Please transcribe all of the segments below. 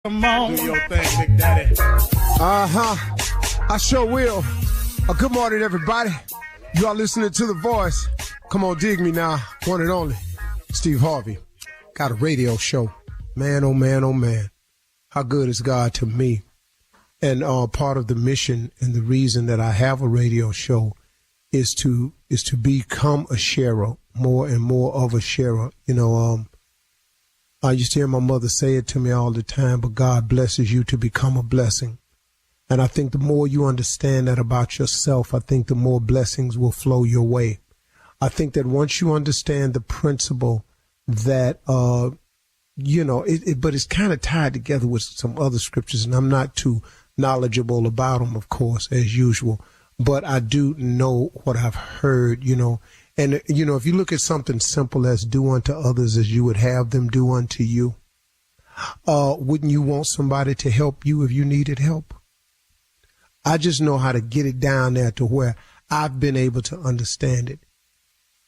Come on. Do your thing, Big Daddy. I sure will. Good morning, everybody. You are listening to The Voice. Come on, dig me now. One and only. Steve Harvey. Got a radio show. Man, oh man, oh man. How good is God to me? And part of the mission and the reason that I have a radio show is to become a sharer, more and more of a sharer. You know, I used to hear my mother say it to me all the time, but God blesses you to become a blessing. And I think the more you understand that about yourself, I think the more blessings will flow your way. I think that once you understand the principle that, but it's kind of tied together with some other scriptures, and I'm not too knowledgeable about them, of course, as usual, but I do know what I've heard, And, if you look at something simple as do unto others as you would have them do unto you, wouldn't you want somebody to help you if you needed help? I just know how to get it down there to where I've been able to understand it.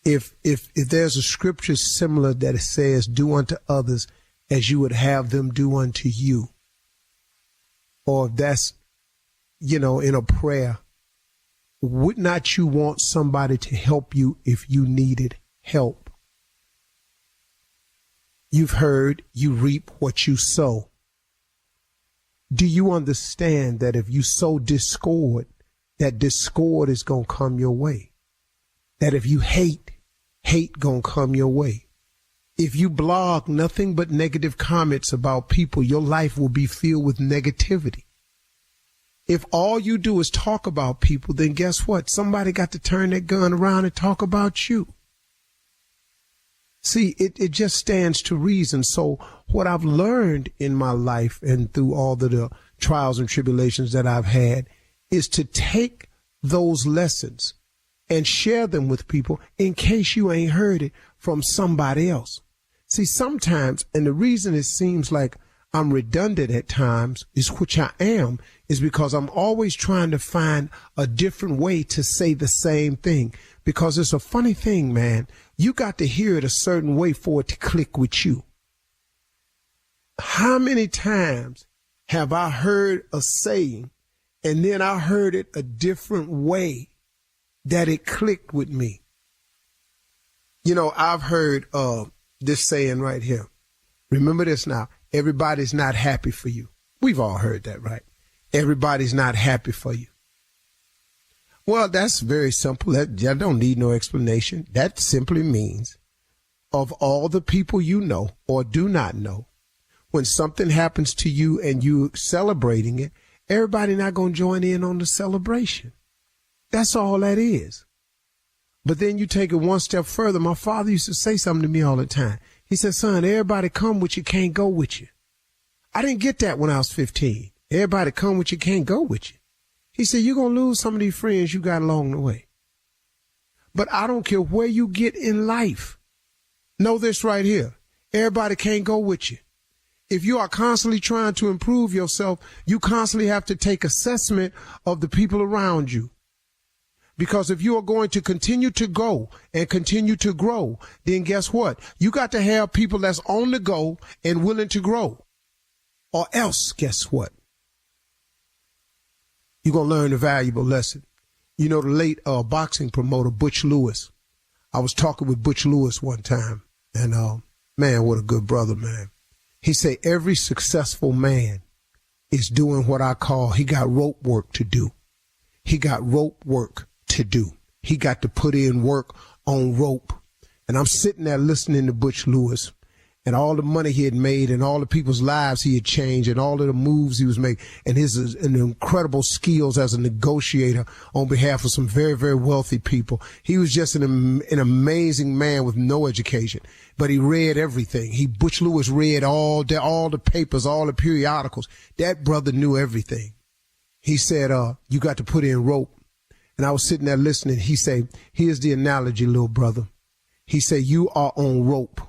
If there's a scripture similar that it says do unto others as you would have them do unto you, or if that's, in a prayer, would not you want somebody to help you if you needed help? You've heard you reap what you sow. Do you understand that if you sow discord, that discord is going to come your way? That if you hate going to come your way? If you blog nothing but negative comments about people, your life will be filled with negativity. If all you do is talk about people, then guess what? Somebody got to turn that gun around and talk about you. See, it just stands to reason. So what I've learned in my life and through all the trials and tribulations that I've had is to take those lessons and share them with people in case you ain't heard it from somebody else. See, sometimes, and the reason it seems like I'm redundant at times, is which I am, is because I'm always trying to find a different way to say the same thing. Because it's a funny thing, man. You got to hear it a certain way for it to click with you. How many times have I heard a saying and then I heard it a different way that it clicked with me? I've heard this saying right here. Remember this now. Everybody's not happy for you. We've all heard that, right? Everybody's not happy for you. Well, that's very simple. That don't need no explanation. That simply means of all the people you know or do not know, when something happens to you and you celebrating it, everybody not going to join in on the celebration. That's all that is. But then you take it one step further. My father used to say something to me all the time. He said, son, everybody come with you, can't go with you. I didn't get that when I was 15. Everybody come with you, can't go with you. He said, you're going to lose some of these friends you got along the way. But I don't care where you get in life. Know this right here. Everybody can't go with you. If you are constantly trying to improve yourself, you constantly have to take assessment of the people around you. Because if you are going to continue to go and continue to grow, then guess what? You got to have people that's on the go and willing to grow. Or else, guess what? You're going to learn a valuable lesson. The late boxing promoter, Butch Lewis. I was talking with Butch Lewis one time. And, man, what a good brother, man. He said every successful man is doing what I call, he got rope work to do. He got rope work to do. He got to put in work on rope. And I'm sitting there listening to Butch Lewis and all the money he had made and all the people's lives he had changed and all of the moves he was making and his incredible skills as a negotiator on behalf of some very, very wealthy people. He was just an amazing man with no education, but he read everything. Butch Lewis read all the papers, all the periodicals. That brother knew everything. He said, you got to put in rope. And I was sitting there listening. He said, here's the analogy, little brother. He said, you are on rope.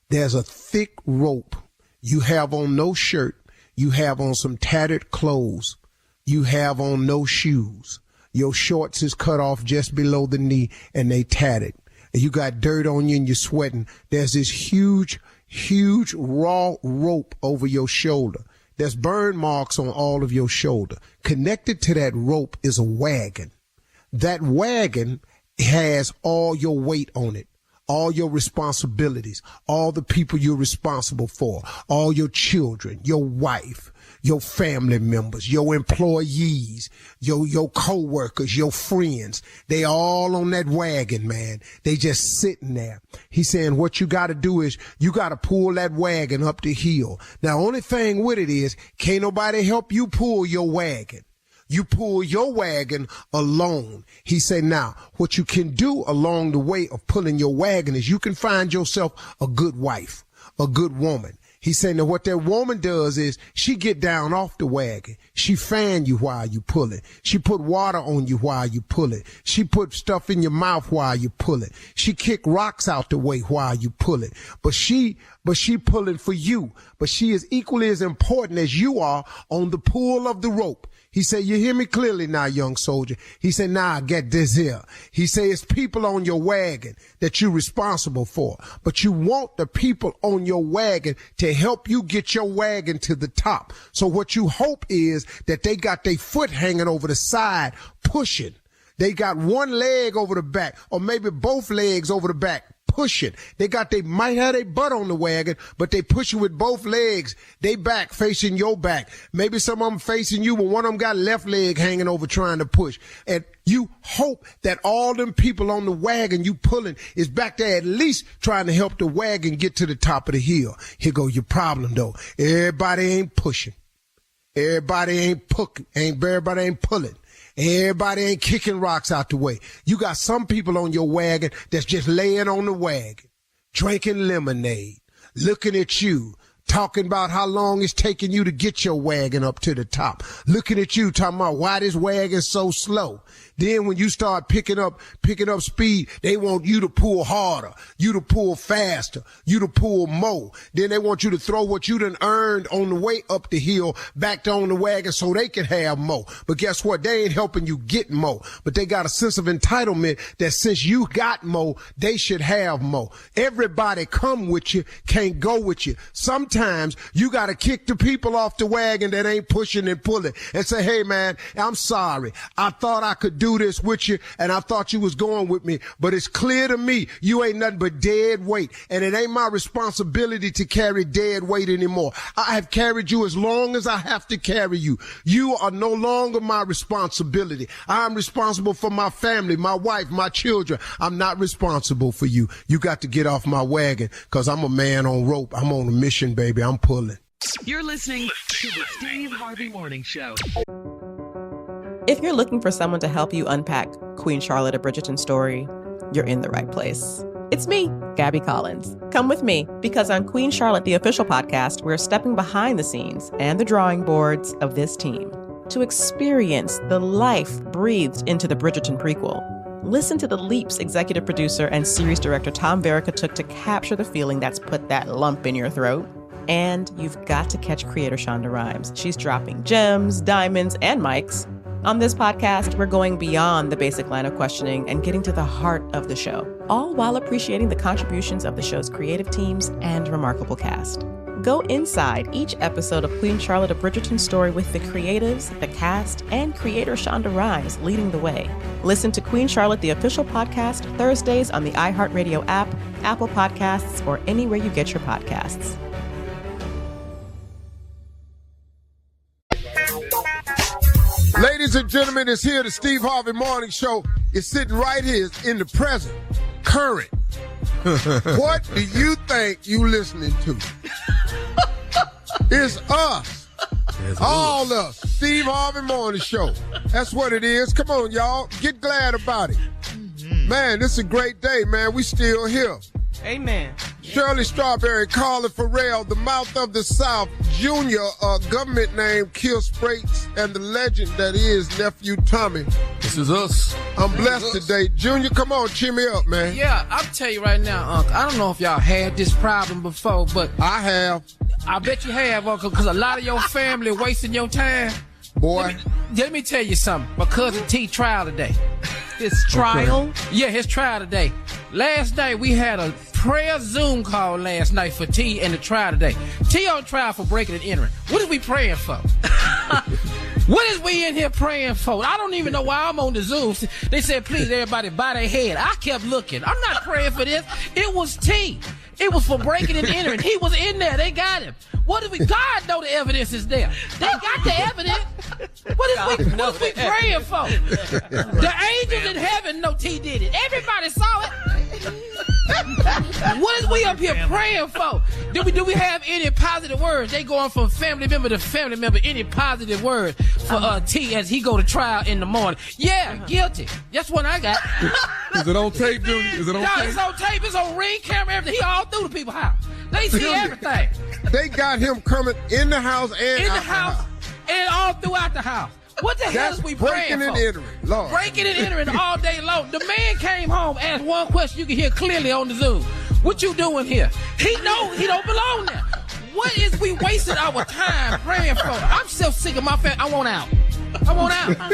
There's a thick rope. You have on no shirt. You have on some tattered clothes. You have on no shoes. Your shorts is cut off just below the knee and they tattered. And you got dirt on you and you're sweating. There's this huge raw rope over your shoulder. There's burn marks on all of your shoulder. Connected to that rope is a wagon. That wagon has all your weight on it, all your responsibilities, all the people you're responsible for, all your children, your wife, your family members, your employees, your co-workers, your friends. They all on that wagon, man. They just sitting there. He's saying what you got to do is you got to pull that wagon up the hill. Now, only thing with it is can't nobody help you pull your wagon. You pull your wagon alone. He said, now, what you can do along the way of pulling your wagon is you can find yourself a good wife, a good woman. He said, now what that woman does is she get down off the wagon. She fan you while you pull it. She put water on you while you pull it. She put stuff in your mouth while you pull it. She kick rocks out the way while you pull it. But she pulling for you. But she is equally as important as you are on the pull of the rope. He said, you hear me clearly now, young soldier. He said, nah, get this here. He said, it's people on your wagon that you're responsible for. But you want the people on your wagon to help you get your wagon to the top. So what you hope is that they got their foot hanging over the side, pushing. They got one leg over the back, or maybe both legs over the back, pushing. They might have their butt on the wagon, but they pushing with both legs. They back facing your back. Maybe some of them facing you, but one of them got left leg hanging over trying to push. And you hope that all them people on the wagon you pulling is back there at least trying to help the wagon get to the top of the hill. Here go your problem though. Everybody ain't pushing. Everybody ain't pulling. Everybody ain't kicking rocks out the way. You got some people on your wagon that's just laying on the wagon, drinking lemonade, looking at you, talking about how long it's taking you to get your wagon up to the top. Looking at you, talking about why this wagon's so slow. Then when you start picking up speed, they want you to pull harder, you to pull faster, you to pull more. Then they want you to throw what you done earned on the way up the hill back on the wagon so they can have more. But guess what? They ain't helping you get more. But they got a sense of entitlement that since you got more, they should have more. Everybody come with you, can't go with you. Sometimes you got to kick the people off the wagon that ain't pushing and pulling and say, hey, man, I'm sorry. I thought I could do this with you, and I thought you was going with me, but it's clear to me you ain't nothing but dead weight, and it ain't my responsibility to carry dead weight anymore. I have carried you as long as I have to carry you. You are no longer my responsibility. I'm responsible for my family, my wife, my children. I'm not responsible for you. You got to get off my wagon, because I'm a man on rope. I'm on a mission, baby. I'm pulling. You're listening to the Steve Harvey Morning Show. If you're looking for someone to help you unpack Queen Charlotte, a Bridgerton story, you're in the right place. It's me, Gabby Collins. Come with me, because on Queen Charlotte, the official podcast, we're stepping behind the scenes and the drawing boards of this team to experience the life breathed into the Bridgerton prequel. Listen to the leaps executive producer and series director Tom Verica took to capture the feeling that's put that lump in your throat. And you've got to catch creator Shonda Rhimes. She's dropping gems, diamonds, and mics. On this podcast, we're going beyond the basic line of questioning and getting to the heart of the show, all while appreciating the contributions of the show's creative teams and remarkable cast. Go inside each episode of Queen Charlotte, a Bridgerton story with the creatives, the cast, and creator Shonda Rhimes leading the way. Listen to Queen Charlotte, the official podcast, Thursdays on the iHeartRadio app, Apple Podcasts, or anywhere you get your podcasts. Ladies and gentlemen, it's here, the Steve Harvey Morning Show. It's sitting right here in the present, current. What do you think you listening to? It's us. All us. Steve Harvey Morning Show. That's what it is. Come on, y'all. Get glad about it. Man, this is a great day, man. We still here. Amen. Shirley Strawberry, Carly Farrell, the Mouth of the South, Junior, government name Kill Sprates, and the legend that is Nephew Tommy. This is us. I'm blessed today. Junior, come on, cheer me up, man. Yeah, I'll tell you right now, Uncle, I don't know if y'all had this problem before, but I have. I bet you have, Uncle, because a lot of your family wasting your time. Boy. Let me tell you something. My cousin T trial today. His trial? Yeah, his trial today. Last night we had a prayer Zoom call last night for T and the trial today. T on trial for breaking and entering. What is we praying for? What is we in here praying for? I don't even know why I'm on the Zoom. They said, please, everybody bow their head. I kept looking. I'm not praying for this. It was T. It was for breaking and entering. He was in there. They got him. What is we? God know the evidence is there. They got the evidence. What is we praying for? The angels in heaven know T did it. Everybody saw it. What is we up here praying for? Do we have any positive words? They going from family member to family member. Any positive words for T as he go to trial in the morning? Yeah, guilty. That's what I got. Is it on tape, Junior? Is it on tape? It's on tape. It's on ring camera. Everything. He all through the people's house. They see everything. They got him coming in the house and In out the house and all throughout the house. What the hell is we praying breaking for? and entering, Lord. Breaking and entering all day long. The man came home, asked one question you can hear clearly on the Zoom. What you doing here? He know he don't belong there. What is we wasting our time praying for? I'm so sick of my family. I want out. I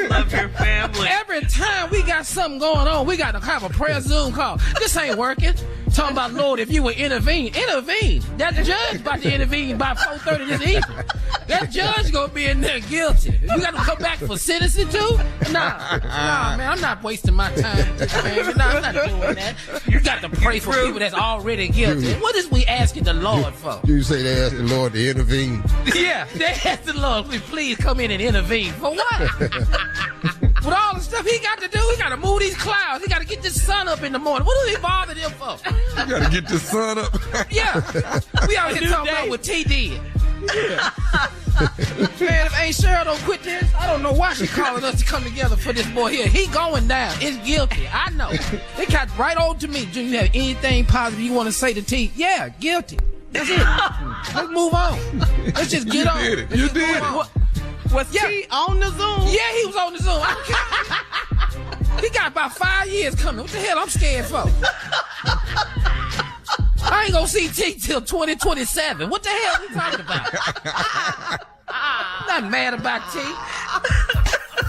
love your family. Every time we got something going on, we got to have a prayer Zoom call. This ain't working. Talking about, Lord, if you would intervene. That judge about to intervene by 4:30 this evening. That judge gonna be in there guilty. You got to come back for sentencing too? Nah, man, I'm not wasting my time with this family. Nah, I'm not doing that. You got to pray for people that's already guilty. What is we asking the Lord for? You say they asked the Lord to intervene. Yeah, they asked the Lord, please come in and intervene. For what? With all the stuff he got to do, he got to move these clouds. He got to get this sun up in the morning. What do he bother them for? You got to get the sun up. Yeah. We out here talking about what T did. Yeah. Man, if Aunt Cheryl don't quit this, I don't know why she calling us to come together for this boy here. He going down. It's guilty. I know. They got right on to me. Do you have anything positive you want to say to T? Yeah, guilty. That's it. Let's move on. Let's just get on. You did it. Was T on the Zoom? Yeah, he was on the Zoom. He got about 5 years coming. What the hell I'm scared for? I ain't gonna see T till 2027. What the hell are you talking about? I'm not mad about T.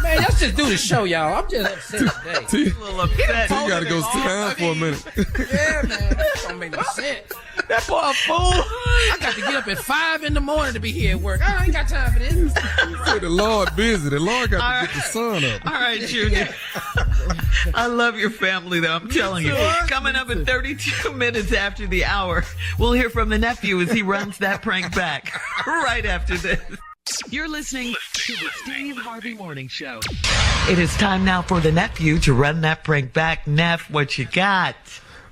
Man, let's just do the show, y'all. I'm just upset today. T, a little upset. T got to go sit down for a minute. Yeah, man. That don't make no sense. That poor fool. I got to get up at 5 in the morning to be here at work. I ain't got time for this. Say the Lord busy. The Lord got to get the sun up. All right, Junior. I love your family, though. I'm telling you. Coming up in 32 minutes after the hour, we'll hear from the nephew as he runs that prank back right after this. You're listening To the Steve Harvey Morning Show. It is time now for the nephew to run that prank back. Neff, what you got?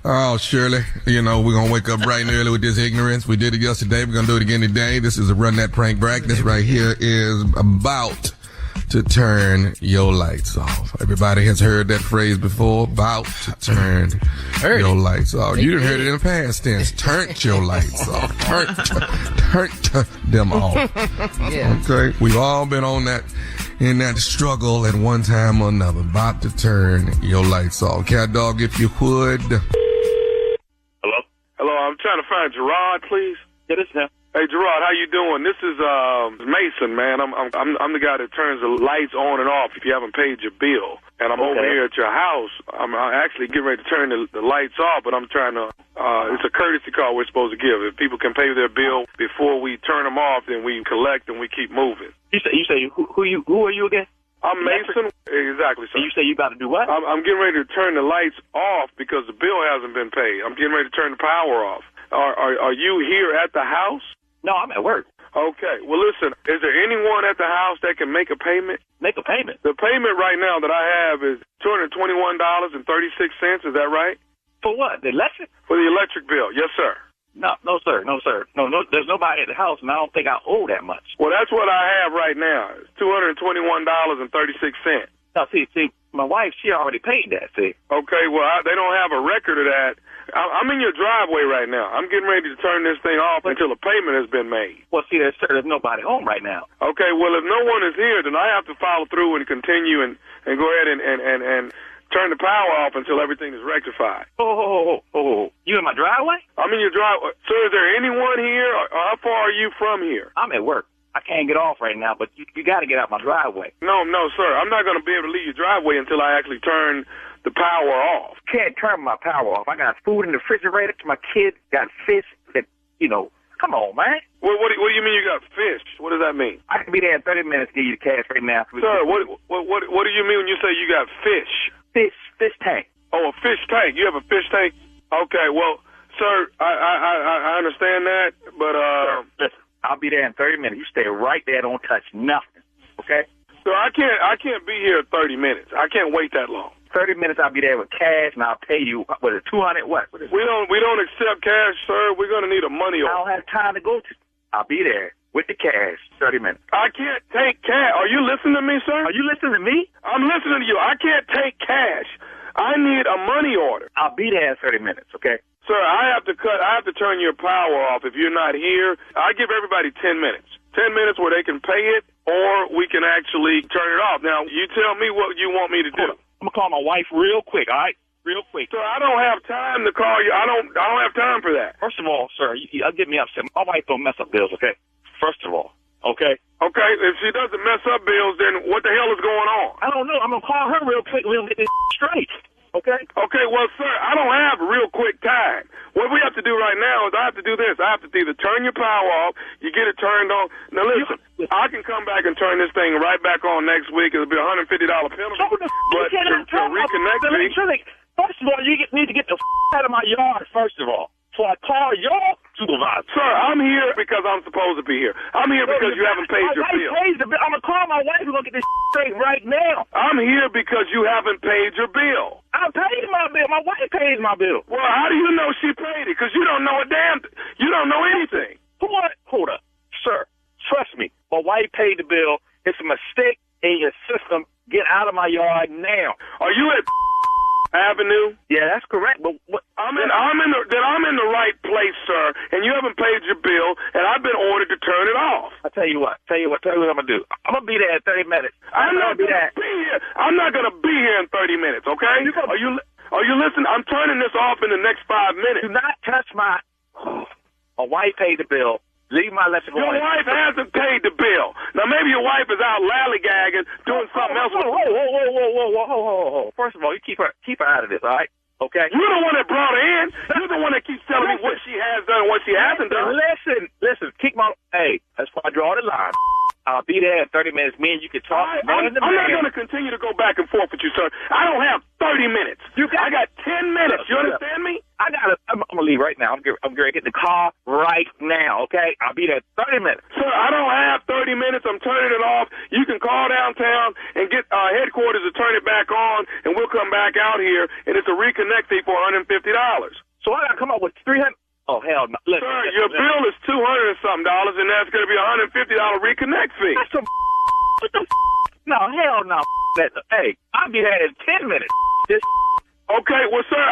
Oh, Shirley, we're going to wake up bright and early with this ignorance. We did it yesterday. We're going to do it again today. This is a Run That Prank Back. This right here is about to turn your lights off. Everybody has heard that phrase before, about to turn your lights off. You done heard it in the past tense. Turned your lights off. Turned them off. Yeah. Okay? We've all been on that, in that struggle at one time or another. About to turn your lights off. Cat Dog, if you would. Hello, I'm trying to find Gerard, please. Yeah, this is him. Hey, Gerard, how you doing? This is Mason, man. I'm the guy that turns the lights on and off if you haven't paid your bill. And I'm over here at your house. I'm actually getting ready to turn the lights off, but I'm trying to. It's a courtesy call we're supposed to give. If people can pay their bill before we turn them off, then we collect and we keep moving. You say who are you again? I'm Mason. Exactly, sir. And you say you about to do what? I'm getting ready to turn the lights off because the bill hasn't been paid. I'm getting ready to turn the power off. Are you here at the house? No, I'm at work. Okay. Well, listen, is there anyone at the house that can make a payment? Make a payment? The payment right now that I have is $221.36. Is that right? For what? The electric? For the electric bill. Yes, sir. No, sir. No, there's nobody at the house, and I don't think I owe that much. Well, that's what I have right now. It's $221.36. Now, see, my wife, she already paid that, see. Okay, well, they don't have a record of that. I'm in your driveway right now. I'm getting ready to turn this thing off until a payment has been made. Well, see, there's nobody home right now. Okay, well, if no one is here, then I have to follow through and continue and go ahead and turn the power off until everything is rectified. Oh. You in my driveway? I'm in your driveway. Sir, is there anyone here? Or how far are you from here? I'm at work. I can't get off right now, but you got to get out my driveway. No, sir. I'm not going to be able to leave your driveway until I actually turn the power off. Can't turn my power off. I got food in the refrigerator. My kids got fish that, come on, man. What do you mean you got fish? What does that mean? I can be there in 30 minutes to give you the cash right now. Sir, what do you mean when you say you got fish? Fish tank. Oh, a fish tank. You have a fish tank? Okay, well, sir, I understand that, but Sir, listen, I'll be there in 30 minutes. You stay right there, don't touch nothing. Okay? So I can't be here 30 minutes. I can't wait that long. 30 minutes I'll be there with cash and I'll pay you, what is it, 200 what? What is it? We don't accept cash, sir. We're gonna need a money order. I don't have time to go to. I'll be there with the cash, 30 minutes. I can't take cash. Are you listening to me, sir? Are you listening to me? I'm listening to you. I can't take cash. I need a money order. I'll be there in 30 minutes, okay? Sir, I have to turn your power off if you're not here. I give everybody 10 minutes. 10 minutes where they can pay it, or we can actually turn it off. Now, you tell me what you want me to do. I'm gonna call my wife real quick, all right? Real quick. Sir, I don't have time to call you. I don't have time for that. First of all, sir, you'll get me upset. My wife don't mess up bills, okay? First of all, okay? Okay, if she doesn't mess up bills, then what the hell is going on? I don't know. I'm gonna call her real quick. We'll get this straight. Okay? Okay, well, sir, I don't have real quick time. What we have to do right now is I have to do this. I have to either turn your power off, you get it turned on. Now, listen, I can come back and turn this thing right back on next week. It'll be a $150 penalty. But to reconnect me... First of all, you need to get the out of my yard, first of all. So I call your supervisor. Sir, I'm here because I'm supposed to be here. I'm here because you haven't paid your bill. I'm going to call my wife. We're going to get this straight right now. I'm here because you haven't paid your bill. I paid my bill. My wife pays my bill. Well, how do you know she paid it? Because you don't know a damn thing. You don't know anything. Hold up. Sir, trust me. My wife paid the bill. It's a mistake in your system. Get out of my yard now. Are you at Avenue? Yeah, that's correct. But I'm in the right place, sir, and you haven't paid your bill, and I've been ordered to turn it off. I tell you what I'm gonna do. I'm gonna be there in 30 minutes. I'm not gonna be here. I'm not gonna be here in 30 minutes. Okay? Are you listening? I'm turning this off in the next 5 minutes. Do not touch my wife paid the bill. Leave my lesson. Your wife hasn't paid the bill. Now, maybe your wife is out lallygagging, doing something else. Whoa. First of all, you keep her out of this, all right? Okay? You're the one that brought her in. You're the one that keeps telling me what she has done and what she hasn't done. Listen. That's why I draw the line. I'll be there in 30 minutes. Me and you can talk. I'm not going to continue to go back and forth with you, sir. I don't have 30 minutes. I got 10 minutes. You understand me? I'm going to leave right now. I'm going to get in the car right now, okay? I'll be there in 30 minutes. Sir, I don't have 30 minutes. I'm turning it off. You can call downtown and get headquarters to turn it back on, and we'll come back out here, and it's a reconnect fee for $150. So I got to come up with $300. Oh, hell no. Sir, your bill is $200 and something, and that's going to be a $150 reconnect fee. That's some what the No, hell no. Hey, I'll be there in 10 minutes. Okay, well, sir,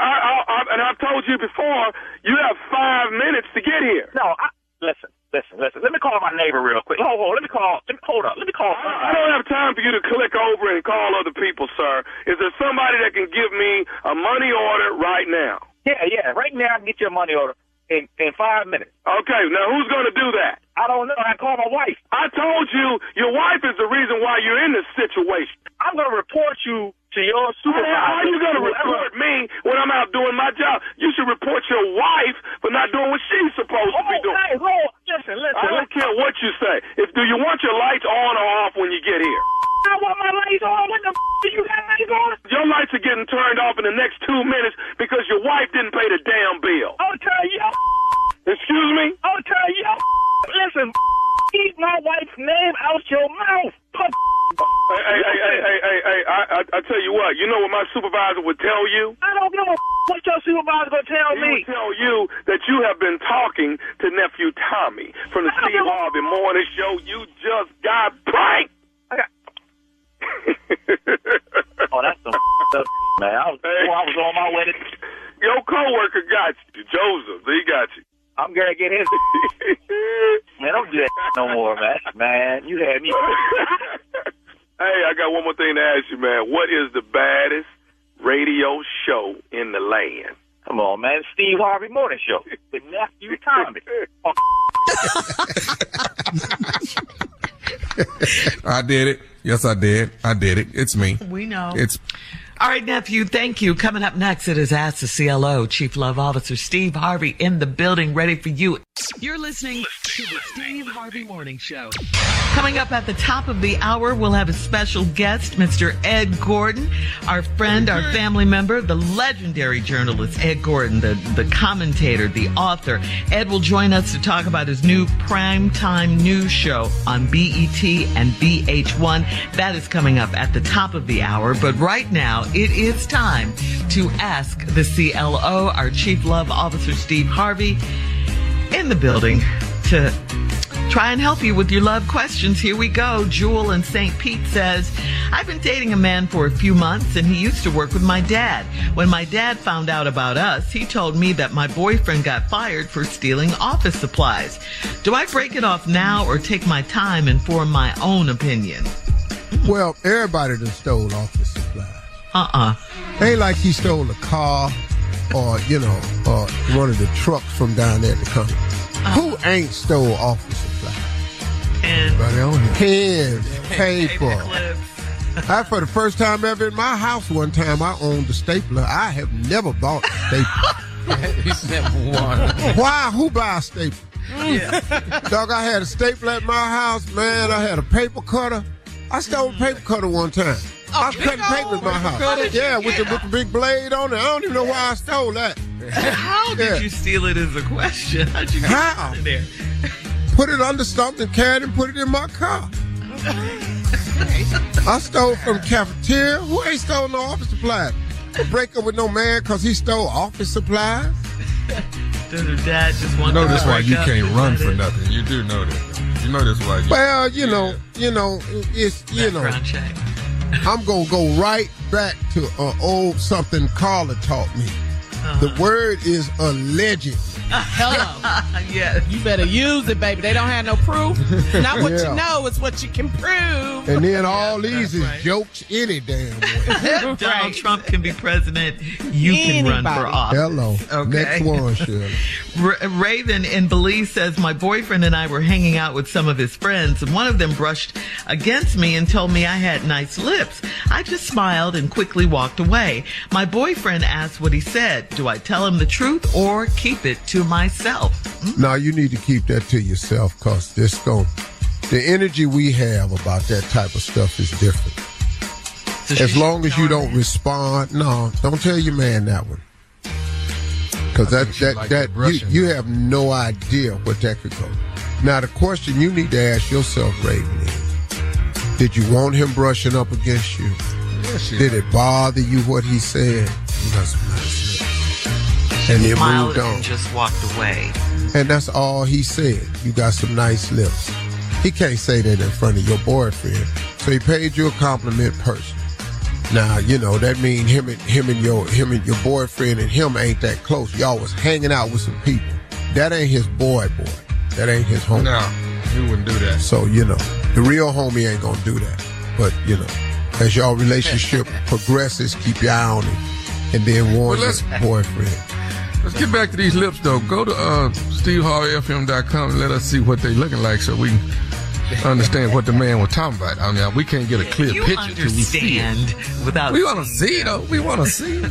and I've told you before, you have 5 minutes to get here. No, listen. Let me call my neighbor real quick. Hold up. Let me call. I don't have time for you to click over and call other people, sir. Is there somebody that can give me a money order right now? Yeah. Right now I can get you a money order in 5 minutes. Okay, now who's going to do that? I don't know. I call my wife. I told you your wife is the reason why you're in this situation. I'm going to report you to your supervisor. How are you going to report me when I'm out doing my job? You should report your wife for not doing what she's supposed to be doing. Hey, listen. I don't care what you say. Do you want your lights on or off when you get here? I want my lights on. What the do you got lights on? Your lights are getting turned off in the next 2 minutes because your wife didn't pay the damn bill. I'll tell you. Excuse me? I'll tell you. Listen, keep my wife's name out your mouth. Hey, I tell you what, you know what my supervisor would tell you? I don't know what your supervisor going to tell me. He would tell you that you have been talking to nephew Tommy from the Steve Harvey Morning Show. You just got pranked. Oh, that's some stuff, man. I was on my way to... Your coworker got you, Joseph. He got you. I'm gonna get his. Man, don't do that no more, man. Man, you had me. Hey, I got one more thing to ask you, man. What is the baddest radio show in the land? Come on, man. Steve Harvey Morning Show with nephew Tommy. I did it. Yes, I did. It's me. We know. All right, nephew, thank you. Coming up next, it is Ask the CLO. Chief Love Officer Steve Harvey in the building, ready for you. You're listening To the Steve Harvey Morning Show. Coming up at the top of the hour, we'll have a special guest, Mr. Ed Gordon, our friend, our family member, the legendary journalist, Ed Gordon, the commentator, the author. Ed will join us to talk about his new primetime news show on BET and VH1. That is coming up at the top of the hour. But right now, it is time to ask the CLO, our Chief Love Officer, Steve Harvey, in the building to try and help you with your love questions. Here we go. Jewel in St. Pete says, I've been dating a man for a few months and he used to work with my dad. When my dad found out about us, he told me that my boyfriend got fired for stealing office supplies. Do I break it off now or take my time and form my own opinion? Well, everybody done stole office supplies. Ain't like he stole a car or, or one of the trucks from down there at the company. Who ain't stole office supplies? And pens, paper. For the first time ever in my house one time, I owned a stapler. I have never bought a stapler. He's never won. Why? Who buy a stapler? Yeah. Dog, I had a stapler at my house, man. I had a paper cutter. I stole a paper cutter one time. I was cutting paper in my house. Yeah, with the big blade on it. I don't even know why I stole that. How did you steal it is the question. How'd you get it in there? Put it under something, carried and put it in my car. I stole from cafeteria. Who ain't stole no office supplies? Break up with no man because he stole office supplies? Does her dad just want to this why you can't run for nothing. You do know that. You know this why. Well, it's background check. I'm gonna go right back to old something Carla taught me. The word is alleged. Hello. Yes. You better use it, baby. They don't have no proof. Not what you know, it's what you can prove. And then all these is jokes any damn way. Donald Trump can be president. You can run for office. Hello. Okay. Next one, Shirley. Raven in Belize says, my boyfriend and I were hanging out with some of his friends, and one of them brushed against me and told me I had nice lips. I just smiled and quickly walked away. My boyfriend asked what he said. Do I tell him the truth or keep it to myself? No, you need to keep that to yourself, because the energy we have about that type of stuff is different. So as long as you don't respond, no, don't tell your man that one. Because you have no idea what that could go. Now, the question you need to ask yourself, Raven, is, did you want him brushing up against you? Yes, did it bother you what he said? You got some nice lips. And he moved on. And just walked away. And that's all he said. You got some nice lips. He can't say that in front of your boyfriend. So he paid you a compliment personally. Now, that means him and your boyfriend and him ain't that close. Y'all was hanging out with some people. That ain't his boy. That ain't his homie. No, he wouldn't do that. So, the real homie ain't gonna do that. But, as y'all relationship progresses, keep your eye on him. And then warn your boyfriend. Let's get back to these lips, though. Go to SteveHarveyFM.com and let us see what they looking like so we can understand what the man was talking about. I mean, we can't get a clear picture till we see it. We want to see, though. We want to see.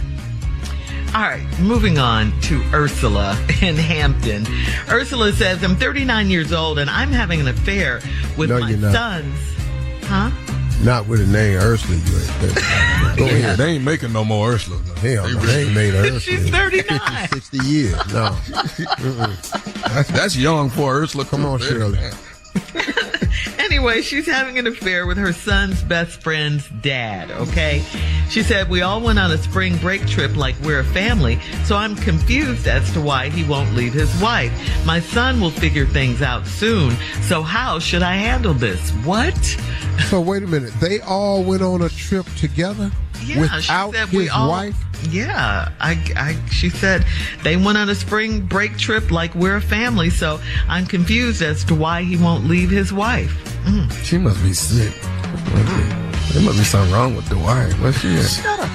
All right, moving on to Ursula in Hampton. Ursula says, I'm 39 years old and I'm having an affair with my son's. Huh? Not with the name Ursula, you ain't. Go ahead. They ain't making no more Ursula. No. Hell no, they ain't made Ursula. She's 39. 60 years. No. That's young for Ursula. Come on, Shirley. Anyway, she's having an affair with her son's best friend's dad, okay? She said, we all went on a spring break trip like we're a family, so I'm confused as to why he won't leave his wife. My son will figure things out soon, so how should I handle this? What? So wait a minute, they all went on a trip together without his wife? Yeah, she said they went on a spring break trip like we're a family, so I'm confused as to why he won't leave his wife. She must be sick. There must be something wrong with the wife. What's she at? Shut up.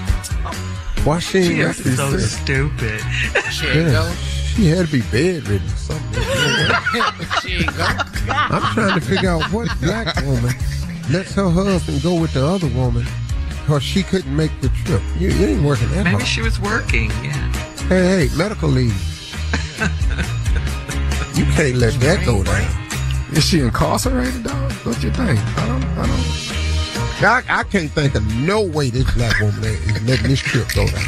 Why she ain't so stupid. She ain't go. She had to be bedridden or something. She ain't go. I'm trying to figure out what black woman lets her husband go with the other woman Because she couldn't make the trip. You ain't working that Maybe hard. she was working, yeah. Hey, medical leave. You can't let that go down. Is she incarcerated, dog? What you think? I don't. I can't think of no way this black woman is letting this trip go down.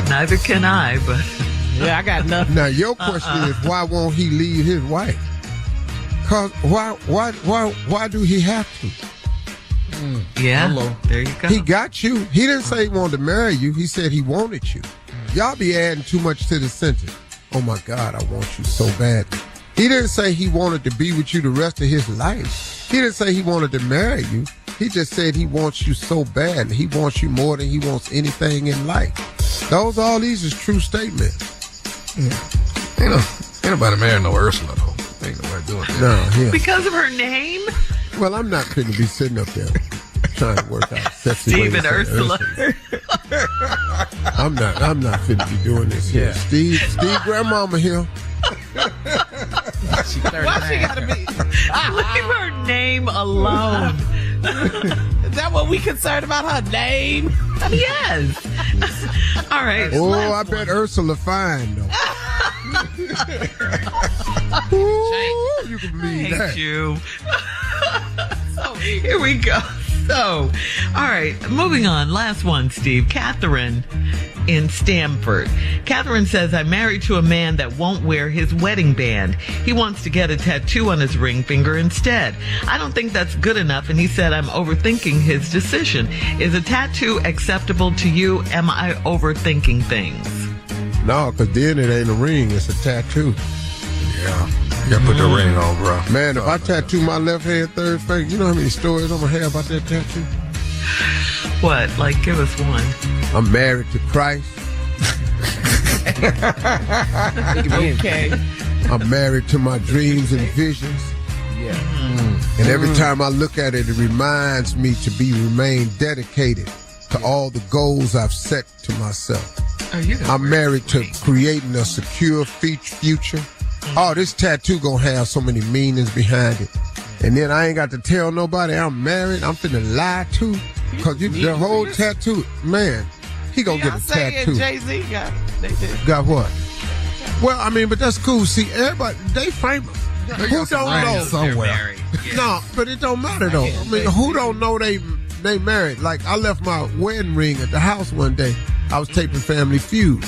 Neither can I, but... Yeah, I got nothing. Now, your question is, why won't he leave his wife? Because why do he have to? Yeah, Hello. there you go. He got you. He didn't say he wanted to marry you. He said he wanted you. Y'all be adding too much to the sentence. Oh, my God, I want you so bad. He didn't say he wanted to be with you the rest of his life. He didn't say he wanted to marry you. He just said he wants you so bad. He wants you more than he wants anything in life. All these is true statements. Yeah. Ain't nobody marrying no Ursula, though. Ain't nobody doing that. No, yeah. Because of her name? Well, I'm not going to be sitting up there trying to work out sexy Steve ways and to Ursula. I'm not finna be doing this here. Yeah. Steve, grandmama here. Why she gotta be? Leave her name alone. Is that what we concerned about, her name? Yes. All right. Oh, I bet Ursula fine though. Ooh, you can believe Hate that. you. Here we go. So, all right, moving on. Last one, Steve. Catherine in Stamford. Catherine says, I'm married to a man that won't wear his wedding band. He wants to get a tattoo on his ring finger instead. I don't think that's good enough, and he said I'm overthinking his decision. Is a tattoo acceptable to you? Am I overthinking things? No, because then it ain't a ring, it's a tattoo. Yeah. You gotta put the ring on, bro. Man, if I tattoo my left hand, third finger, you know how many stories I'm going to have about that tattoo? What? Like, give us one. I'm married to Christ. Okay. I'm married to my dreams and visions. Yeah. And every time I look at it, it reminds me to remain dedicated to all the goals I've set to myself. I'm married to creating a secure future. Oh, this tattoo gonna have so many meanings behind it. And then I ain't got to tell nobody I'm married. I'm finna lie too. Because the whole tattoo, man, he gonna get a tattoo. Jay-Z Got what? Well, I mean, but that's cool. See, everybody, they famous. Who don't know? Somewhere. No, but it don't matter though. I mean, who don't know they married? Like, I left my wedding ring at the house one day. I was taping Family Feud.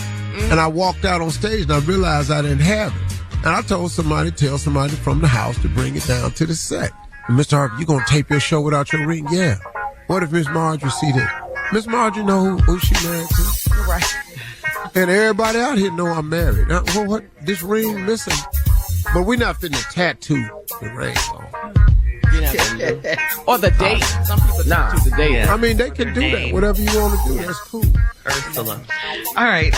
And I walked out on stage and I realized I didn't have it. And I told somebody, tell somebody from the house to bring it down to the set. And Mr. Harvey, you gonna tape your show without your ring? Yeah. What if Miss Marjorie see that? Miss Marjorie know who she married to. Right. And everybody out here know I'm married. Now, what? This ring missing? But we're not finna tattoo the ring on. Or the date. Some people tattoo the date. I mean, they can do that. Whatever you want to do, that's cool. Ursula. All right.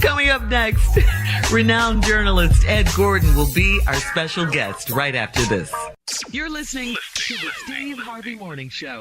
Coming up next, renowned journalist Ed Gordon will be our special guest right after this. You're listening to the Steve Harvey Morning Show.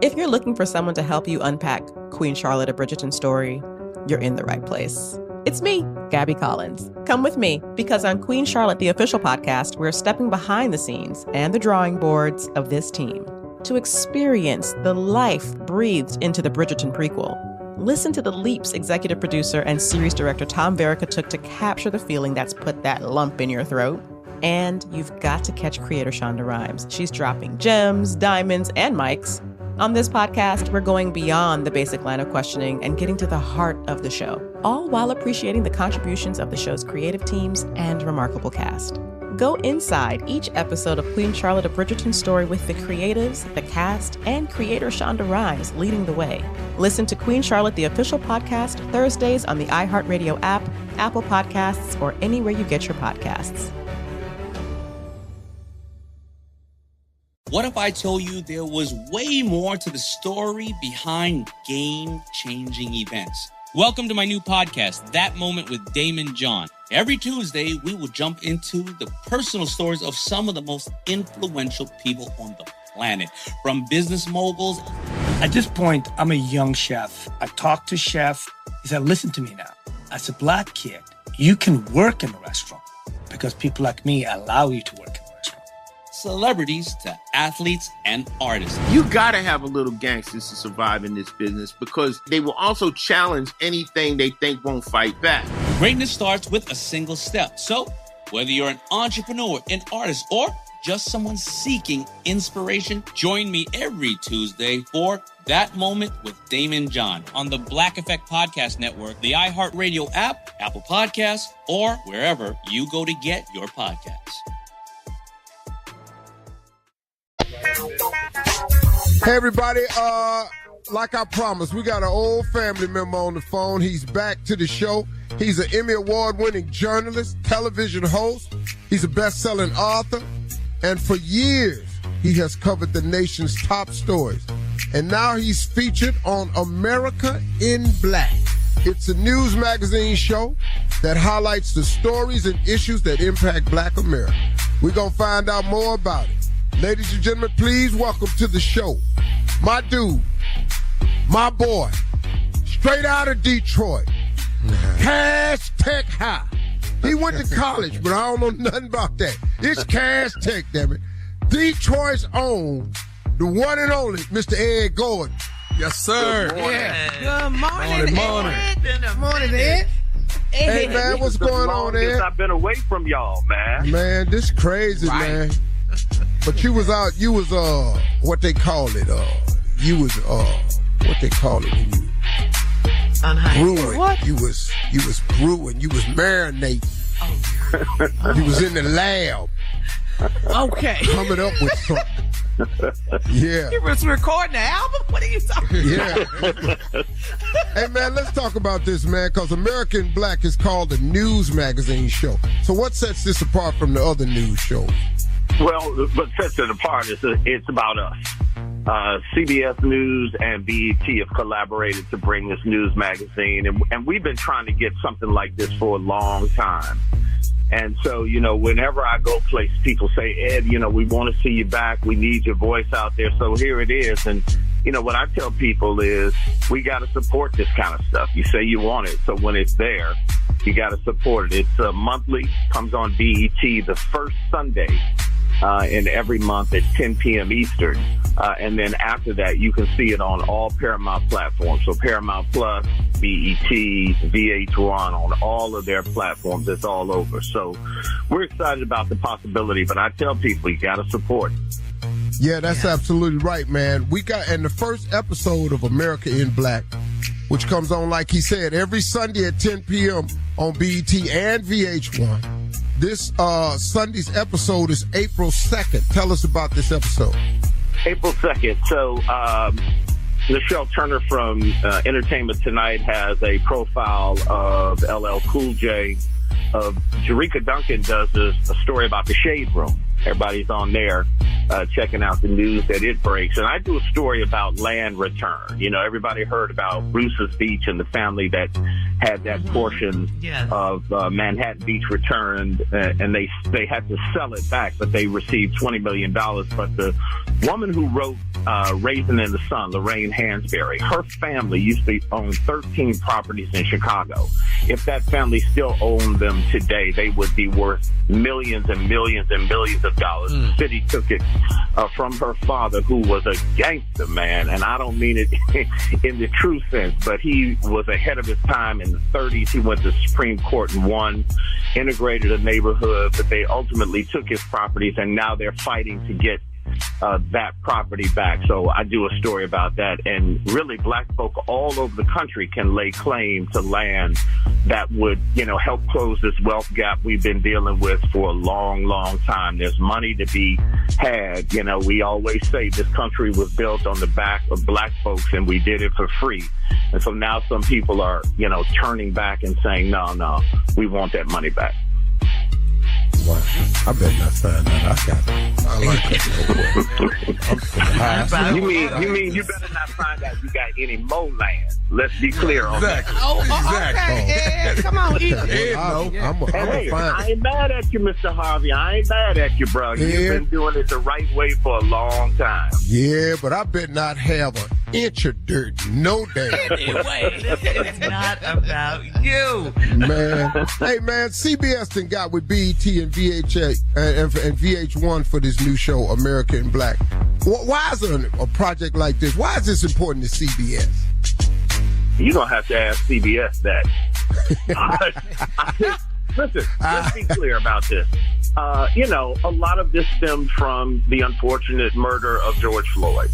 If you're looking for someone to help you unpack Queen Charlotte of Bridgerton's story, you're in the right place. It's me, Gabby Collins. Come with me, because on Queen Charlotte, the official podcast, we're stepping behind the scenes and the drawing boards of this team to experience the life breathed into the Bridgerton prequel. Listen to the leaps executive producer and series director Tom Verica took to capture the feeling that's put that lump in your throat. And you've got to catch creator Shonda Rhimes. She's dropping gems, diamonds, and mics. On this podcast, we're going beyond the basic line of questioning and getting to the heart of the show, all while appreciating the contributions of the show's creative teams and remarkable cast. Go inside each episode of Queen Charlotte of Bridgerton's story with the creatives, the cast, and creator Shonda Rhimes leading the way. Listen to Queen Charlotte, the official podcast, Thursdays on the iHeartRadio app, Apple Podcasts, or anywhere you get your podcasts. What if I told you there was way more to the story behind game-changing events? Welcome to my new podcast, That Moment with Damon John. Every Tuesday, we will jump into the personal stories of some of the most influential people on the planet, from business moguls. At this point, I'm a young chef. I talked to chef. He said, listen to me now. As a black kid, you can work in a restaurant because people like me allow you to work in a restaurant. celebrities to athletes and artists. You gotta have a little gangsters to survive in this business because they will also challenge anything they think won't fight back. Greatness starts with a single step. So whether you're an entrepreneur, an artist, or just someone seeking inspiration, join me every Tuesday for That Moment with Damon John on the Black Effect Podcast Network, the iHeartRadio app, Apple Podcasts, or wherever you go to get your podcasts. Hey, everybody. Like I promised, we got an old family member on the phone. He's back to the show. He's an Emmy Award-winning journalist, television host. He's a best-selling author. And for years, he has covered the nation's top stories. And now he's featured on America in Black. It's a news magazine show that highlights the stories and issues that impact Black America. We're going to find out more about it. Ladies and gentlemen, please welcome to the show my dude, my boy, straight out of Detroit, Cash Tech High. He went to college, but I don't know nothing about that. It's Cash Tech, damn it. Detroit's own, the one and only, Mr. Ed Gordon. Yes, sir. Good morning. Yeah. Good morning. Good morning, Ed. Hey, man, what's going on, Ed? I've been away from y'all, man. Man, this crazy, man. But you was out, what they call it, what they call it when you brewing. What? You was brewing, you was marinating. Oh, you was in the lab. Okay. Coming up with something. Yeah. You was recording the album? What are you talking about? Yeah. Hey, man, let's talk about this, man, because America in Black is called a news magazine show. So what sets this apart from the other news shows? Well, what sets it apart is it's about us. CBS News and BET have collaborated to bring this news magazine, and we've been trying to get something like this for a long time. And so, whenever I go places, people say, Ed, we want to see you back. We need your voice out there. So here it is. And, what I tell people is we got to support this kind of stuff. You say you want it. So when it's there, you got to support it. It's monthly, comes on BET the first Sunday in every month at 10 p.m. Eastern. And then after that, you can see it on all Paramount platforms. So Paramount Plus, BET, VH1, on all of their platforms. It's all over. So we're excited about the possibility, but I tell people you got to support. Yeah, that's absolutely right, man. We got in the first episode of America in Black, which comes on, like he said, every Sunday at 10 p.m. on BET and VH1. This Sunday's episode is April 2nd. Tell us about this episode. April 2nd. So Nichelle Turner from Entertainment Tonight has a profile of LL Cool J. Jerika Duncan does a story about the Shade Room. Everybody's on there checking out the news that it breaks. And I do a story about land return. Everybody heard about Bruce's Beach and the family that had that portion of Manhattan Beach returned, and they had to sell it back, but they received $20 million. But the woman who wrote Raisin in the Sun, Lorraine Hansberry, her family used to own 13 properties in Chicago. If that family still owned them today, they would be worth millions and millions and millions of dollars. The city took it from her father, who was a gangster, man, and I don't mean it in the true sense, but he was ahead of his time. In the 30s, he went to the Supreme Court and won, integrated a neighborhood, but they ultimately took his properties, and now they're fighting to get that property back. So I do a story about that, and really black folk all over the country can lay claim to land that would, help close this wealth gap we've been dealing with for a long, long time. There's money to be had. We always say this country was built on the back of black folks, and we did it for free. And so now some people are, turning back and saying, no, we want that money back. Wow. I better not find that. I like that. You mean you better not find out you got any more land. Let's be clear on that. Okay. Yeah, come on, eat it. I ain't mad at you, Mr. Harvey. I ain't mad at you, bro. You've been doing it the right way for a long time. Yeah, but I better not have inch of dirt. No damn. Anyway, it's not about you. Man. Hey, man, CBS done got with BET and VH1 for this new show, America in Black. Why is a project like this? Why is this important to CBS? You're going to have to ask CBS that. Listen, let's be clear about this. A lot of this stemmed from the unfortunate murder of George Floyd.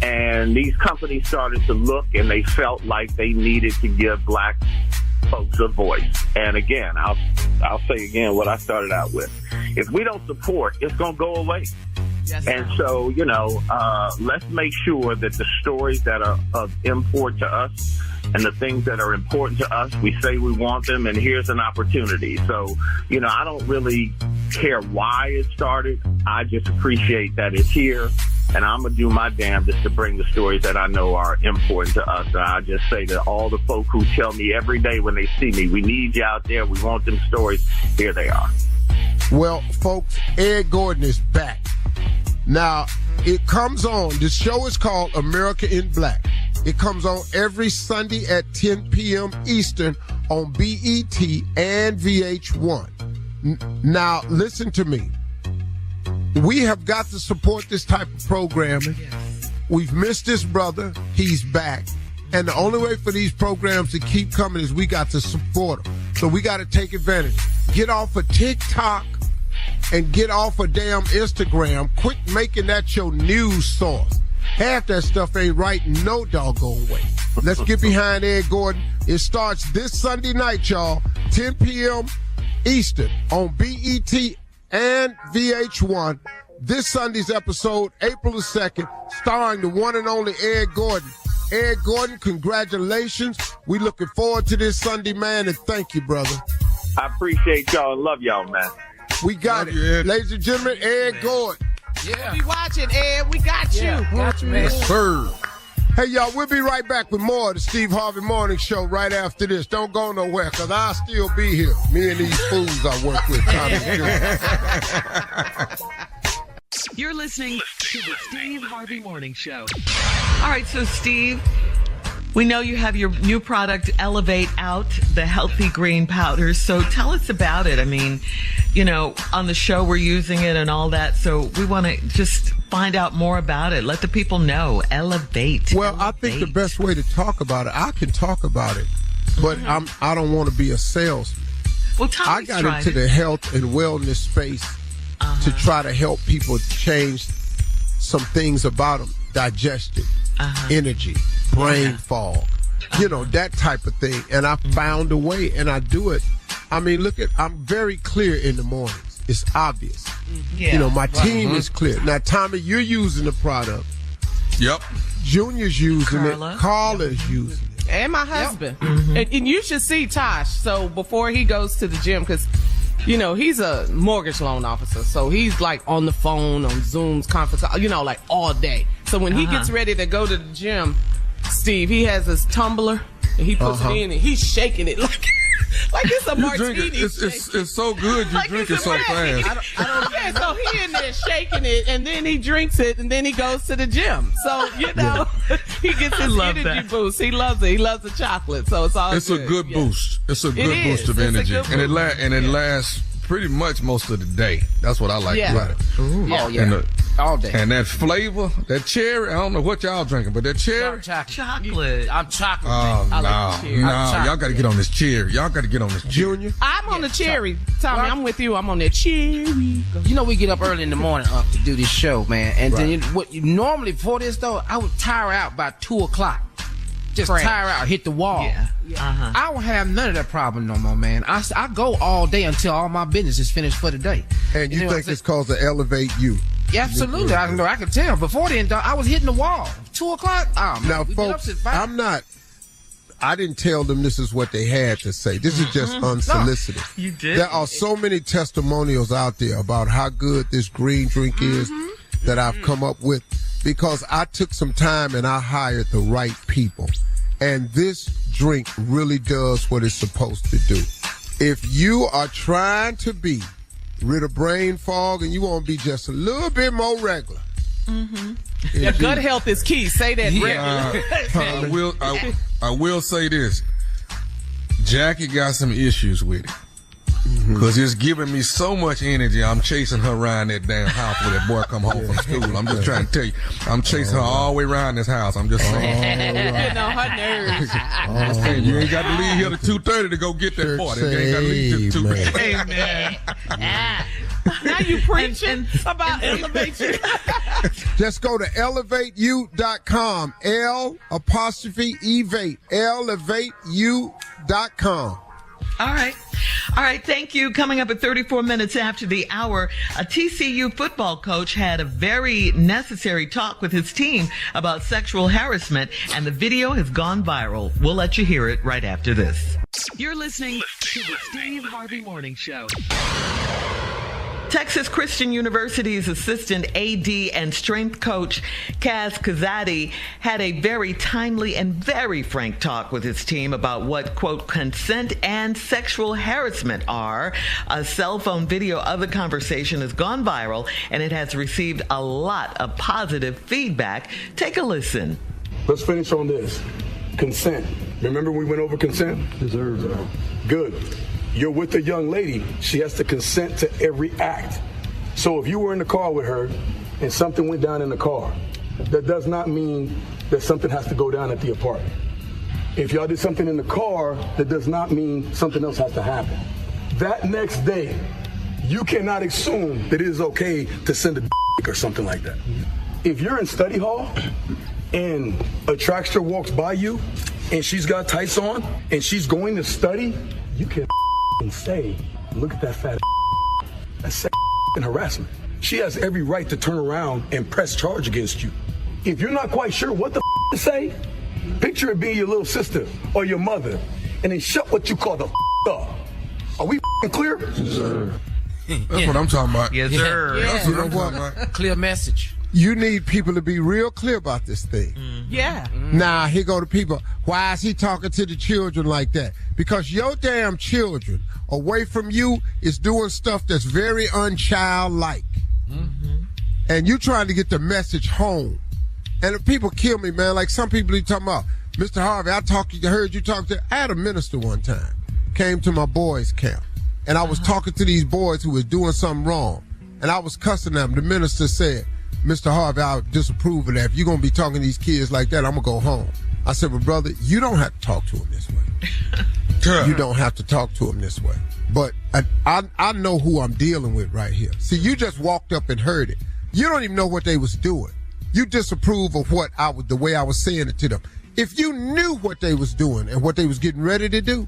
And these companies started to look, and they felt like they needed to give black folks a voice. And again, I'll say again what I started out with. If we don't support, it's going to go away. Yes, and so, let's make sure that the stories that are of import to us and the things that are important to us, we say we want them, and here's an opportunity. So, I don't really care why it started. I just appreciate that it's here, and I'm going to do my damnedest to bring the stories that I know are important to us. And I just say to all the folk who tell me every day when they see me, we need you out there, we want them stories, here they are. Well, folks, Ed Gordon is back. Now, it comes on, the show is called America in Black. It comes on every Sunday at 10 p.m. Eastern on BET and VH1. Now, listen to me. We have got to support this type of programming. We've missed this brother. He's back. And the only way for these programs to keep coming is we got to support them. So we got to take advantage. Get off of TikTok and get off of damn Instagram. Quit making that your news source. Half that stuff ain't right no doggone way. Let's get behind Ed Gordon. It starts this Sunday night, y'all, 10 p.m. Eastern on BET and VH1. This Sunday's episode, April the 2nd, starring the one and only Ed Gordon. Ed Gordon, congratulations. We looking forward to this Sunday, man, and thank you, brother. I appreciate y'all and love y'all, man. We got it. You, ladies and gentlemen, Ed Gordon. Yeah. Be watching, Ed. We got you. Got you, man. Yes, sir. Hey, y'all, we'll be right back with more of the Steve Harvey Morning Show right after this. Don't go nowhere, because I'll still be here. Me and these fools I work with. You're listening to the Steve Harvey Morning Show. All right, so Steve, we know you have your new product, Elevate Out, the healthy green powders. So tell us about it. I mean, on the show we're using it and all that. So we want to just find out more about it. Let the people know. Elevate. Well, I think the best way to talk about it, I can talk about it, but I don't want to be a salesman. Well, I got into the health and wellness space to try to help people change some things about them. Digestion, energy, brain fog, that type of thing. And I found a way, and I do it. I mean, I'm very clear in the mornings. It's obvious. Yeah. My team is clear. Now, Tommy, you're using the product. Yep. Junior's using it. Carla's using it. And my husband. And you should see Tosh. So before he goes to the gym, because, he's a mortgage loan officer. So he's like on the phone, on Zoom's conference, like all day. So when he gets ready to go to the gym, Steve, he has his tumbler and he puts it in and he's shaking it like it's a martini. It's so good you drink it so fast. So he in there shaking it and then he drinks it and then he goes to the gym. So, he gets his energy boost. He loves it. He loves the chocolate. So it's all good. It's a good boost. It's a good boost of energy. And it lasts pretty much most of the day. That's what I like about it. Oh, yeah. All day. And that flavor, that cherry, I don't know what y'all drinking, but that cherry. Chocolate. I'm chocolate. Oh, y'all got to get on this cherry. Junior? I'm on the cherry. Tommy, I'm with you. I'm on that cherry. We get up early in the morning to do this show, man. And then normally before this, though, I would tire out by 2 o'clock. Just tire out, hit the wall. Yeah. I don't have none of that problem no more, man. I go all day until all my business is finished for the day. And you think it's called to elevate you? Yeah, absolutely. I can tell. Before then, I was hitting the wall. 2 o'clock? Oh, man. Now, folks, I didn't tell them this is what they had to say. This is just unsolicited. No, you did. There are so many testimonials out there about how good this green drink is that I've come up with because I took some time and I hired the right people. And this drink really does what it's supposed to do. If you are trying to be rid of brain fog and you want to be just a little bit more regular, Your gut health is key. Say that regularly. I will say this. Jackie got some issues with it. Because it's giving me so much energy. I'm chasing her around that damn house when that boy come home from school. I'm just trying to tell you. I'm chasing her all the way around this house. I'm just saying. Getting on her nerves. I'm saying, you ain't got to leave here to 2:30 to go get that boy. You ain't got to leave to 2:30. Amen. Now you preaching about elevation. Just go to elevateyou.com. L''evate. elevateyou.com. All right. Thank you. Coming up at 34 minutes after the hour, a TCU football coach had a very necessary talk with his team about sexual harassment, and the video has gone viral. We'll let you hear it right after this. You're listening to the Steve Harvey Morning Show. Texas Christian University's assistant AD and strength coach Kaz Kazadi had a very timely and very frank talk with his team about what, quote, consent and sexual harassment are. A cell phone video of the conversation has gone viral, and it has received a lot of positive feedback. Take a listen. Let's finish on this. Consent. Remember we went over consent? Deserved. Good. You're with a young lady, she has to consent to every act. So if you were in the car with her and something went down in the car, that does not mean that something has to go down at the apartment. If y'all did something in the car, that does not mean something else has to happen. That next day, you cannot assume that it is okay to send a or something like that. If you're in study hall and a trackster walks by you and she's got tights on and she's going to study, you can and say, look at that fat. That's and harassment. She has every right to turn around and press charge against you. If you're not quite sure what the to say, picture it being your little sister or your mother, and then shut what you call the up. Are we clear? Yes, sir. That's what I'm talking about. Yes, sir. Yeah. That's what I'm talking about. Clear message. You need people to be real clear about this thing. Yeah. Now, here go the people. Why is he talking to the children like that? Because your damn children away from you is doing stuff that's very unchildlike. And you trying to get the message home. And the people kill me, man. Like some people you talking about, Mr. Harvey, I heard you talk to, I had a minister one time, came to my boys' camp. And I was talking to these boys who was doing something wrong. And I was cussing them. The minister said, Mr. Harvey, I disapprove of that. If you're going to be talking to these kids like that, I'm going to go home. I said, well, brother, you don't have to talk to them this way. You don't have to talk to them this way. But I know who I'm dealing with right here. See, you just walked up and heard it. You don't even know what they was doing. You disapprove of the way I was saying it to them. If you knew what they was doing and what they was getting ready to do.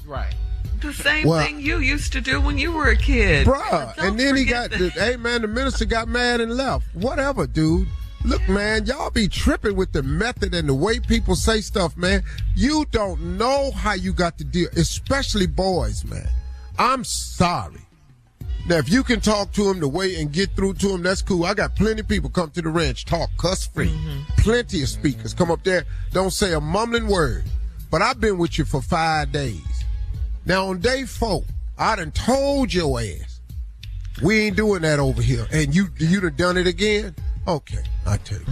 Right. The same thing you used to do when you were a kid. Bruh, and then he got, hey man, the minister got mad and left. Whatever, dude. Look, man, y'all be tripping with the method and the way people say stuff, man. You don't know how you got to deal, especially boys, man. I'm sorry. Now, if you can talk to him the way and get through to him, that's cool. I got plenty of people come to the ranch, talk cuss-free. Plenty of speakers come up there, don't say a mumbling word. But I've been with you for 5 days. Now, on day 4, I done told your ass, we ain't doing that over here. And you done it again? Okay, I tell you.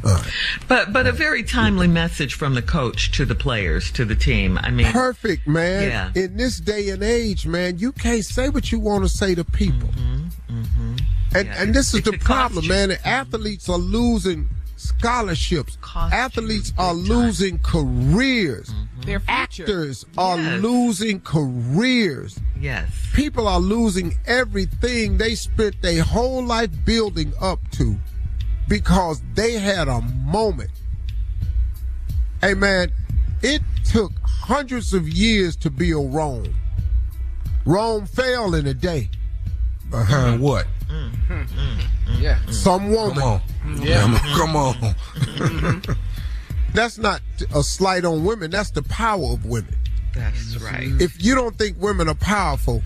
All right. But a very timely message from the coach to the players, to the team. I mean, perfect, man. Yeah. In this day and age, man, you can't say what you want to say to people. And this is the problem, man. The athletes are losing scholarships. Athletes are losing careers. Their actors are losing careers. Yes. People are losing everything they spent their whole life building up to because they had a moment. Hey, man, it took hundreds of years to build Rome. Rome fell in a day. Behind what? Yeah. Some woman. Come on. Yeah. Come on. That's not a slight on women. That's the power of women. That's right. If you don't think women are powerful,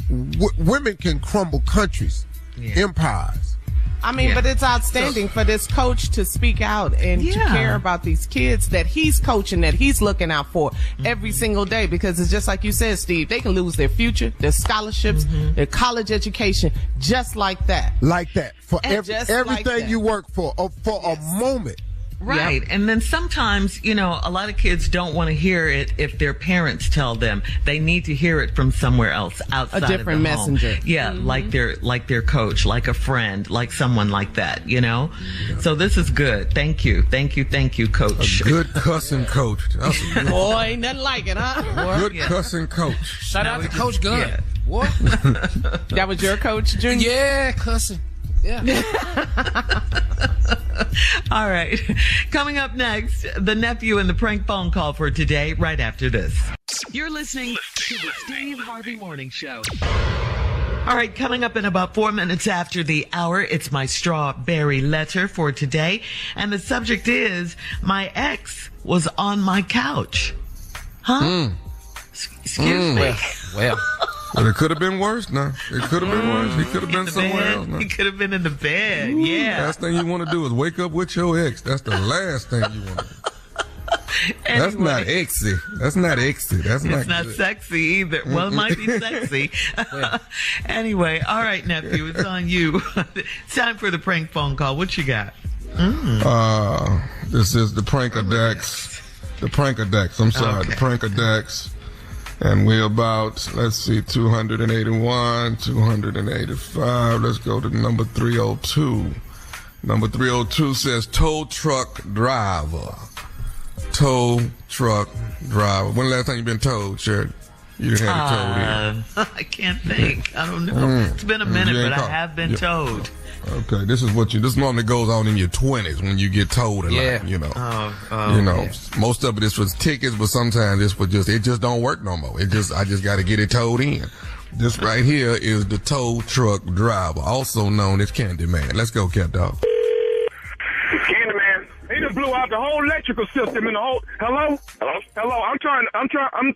women can crumble countries, empires. I mean, but it's outstanding for this coach to speak out and to care about these kids that he's coaching, that he's looking out for every single day, because it's just like you said, Steve, they can lose their future, their scholarships, their college education, just like that. Like that. For everything you work for a moment. Right. Yep. And then sometimes, a lot of kids don't want to hear it if their parents tell them. They need to hear it from somewhere else outside of the home. A different messenger. Yeah, like their coach, like a friend, like someone like that, Yeah. So this is good. Thank you, coach. A good cussing coach. Boy, nothing like it, huh? Good cussing coach. Shout out to Coach Gunn. Yeah. What? That was your coach, Junior? Yeah, cussing. Yeah. All right. Coming up next, the nephew and the prank phone call for today, right after this. You're listening to the Steve Harvey Morning Show. All right, coming up in about 4 minutes after the hour, it's my strawberry letter for today. And the subject is, my ex was on my couch. Huh? Excuse me. Well. But it could have been worse now. It could have been worse. He could have been somewhere else now. He could have been in the bed, yeah. Last thing you want to do is wake up with your ex. That's the last thing you want to do. Anyway. That's not exy. That's not exy. That's it's not sexy either. Well, it might be sexy. Anyway, all right, nephew, it's on you. It's time for the prank phone call. What you got? This is the Prankadex. The Prankadex. I'm sorry, okay. The Prankadex. And we're about, let's see, 281, 285. Let's go to number 302. Number 302 says tow truck driver. Tow truck driver. When the last time you been towed, Shirley? You didn't have it towed in. I can't think. I don't know. It's been a minute, but I have been towed. Okay, this normally goes on in your 20s when you get towed a lot, Most of it is for tickets, but sometimes it's for it just don't work no more. I just got to get it towed in. This right here is the tow truck driver, also known as Candyman. Let's go, Cat Dog. Candyman. He done blew out the whole electrical system in the whole. Hello. I'm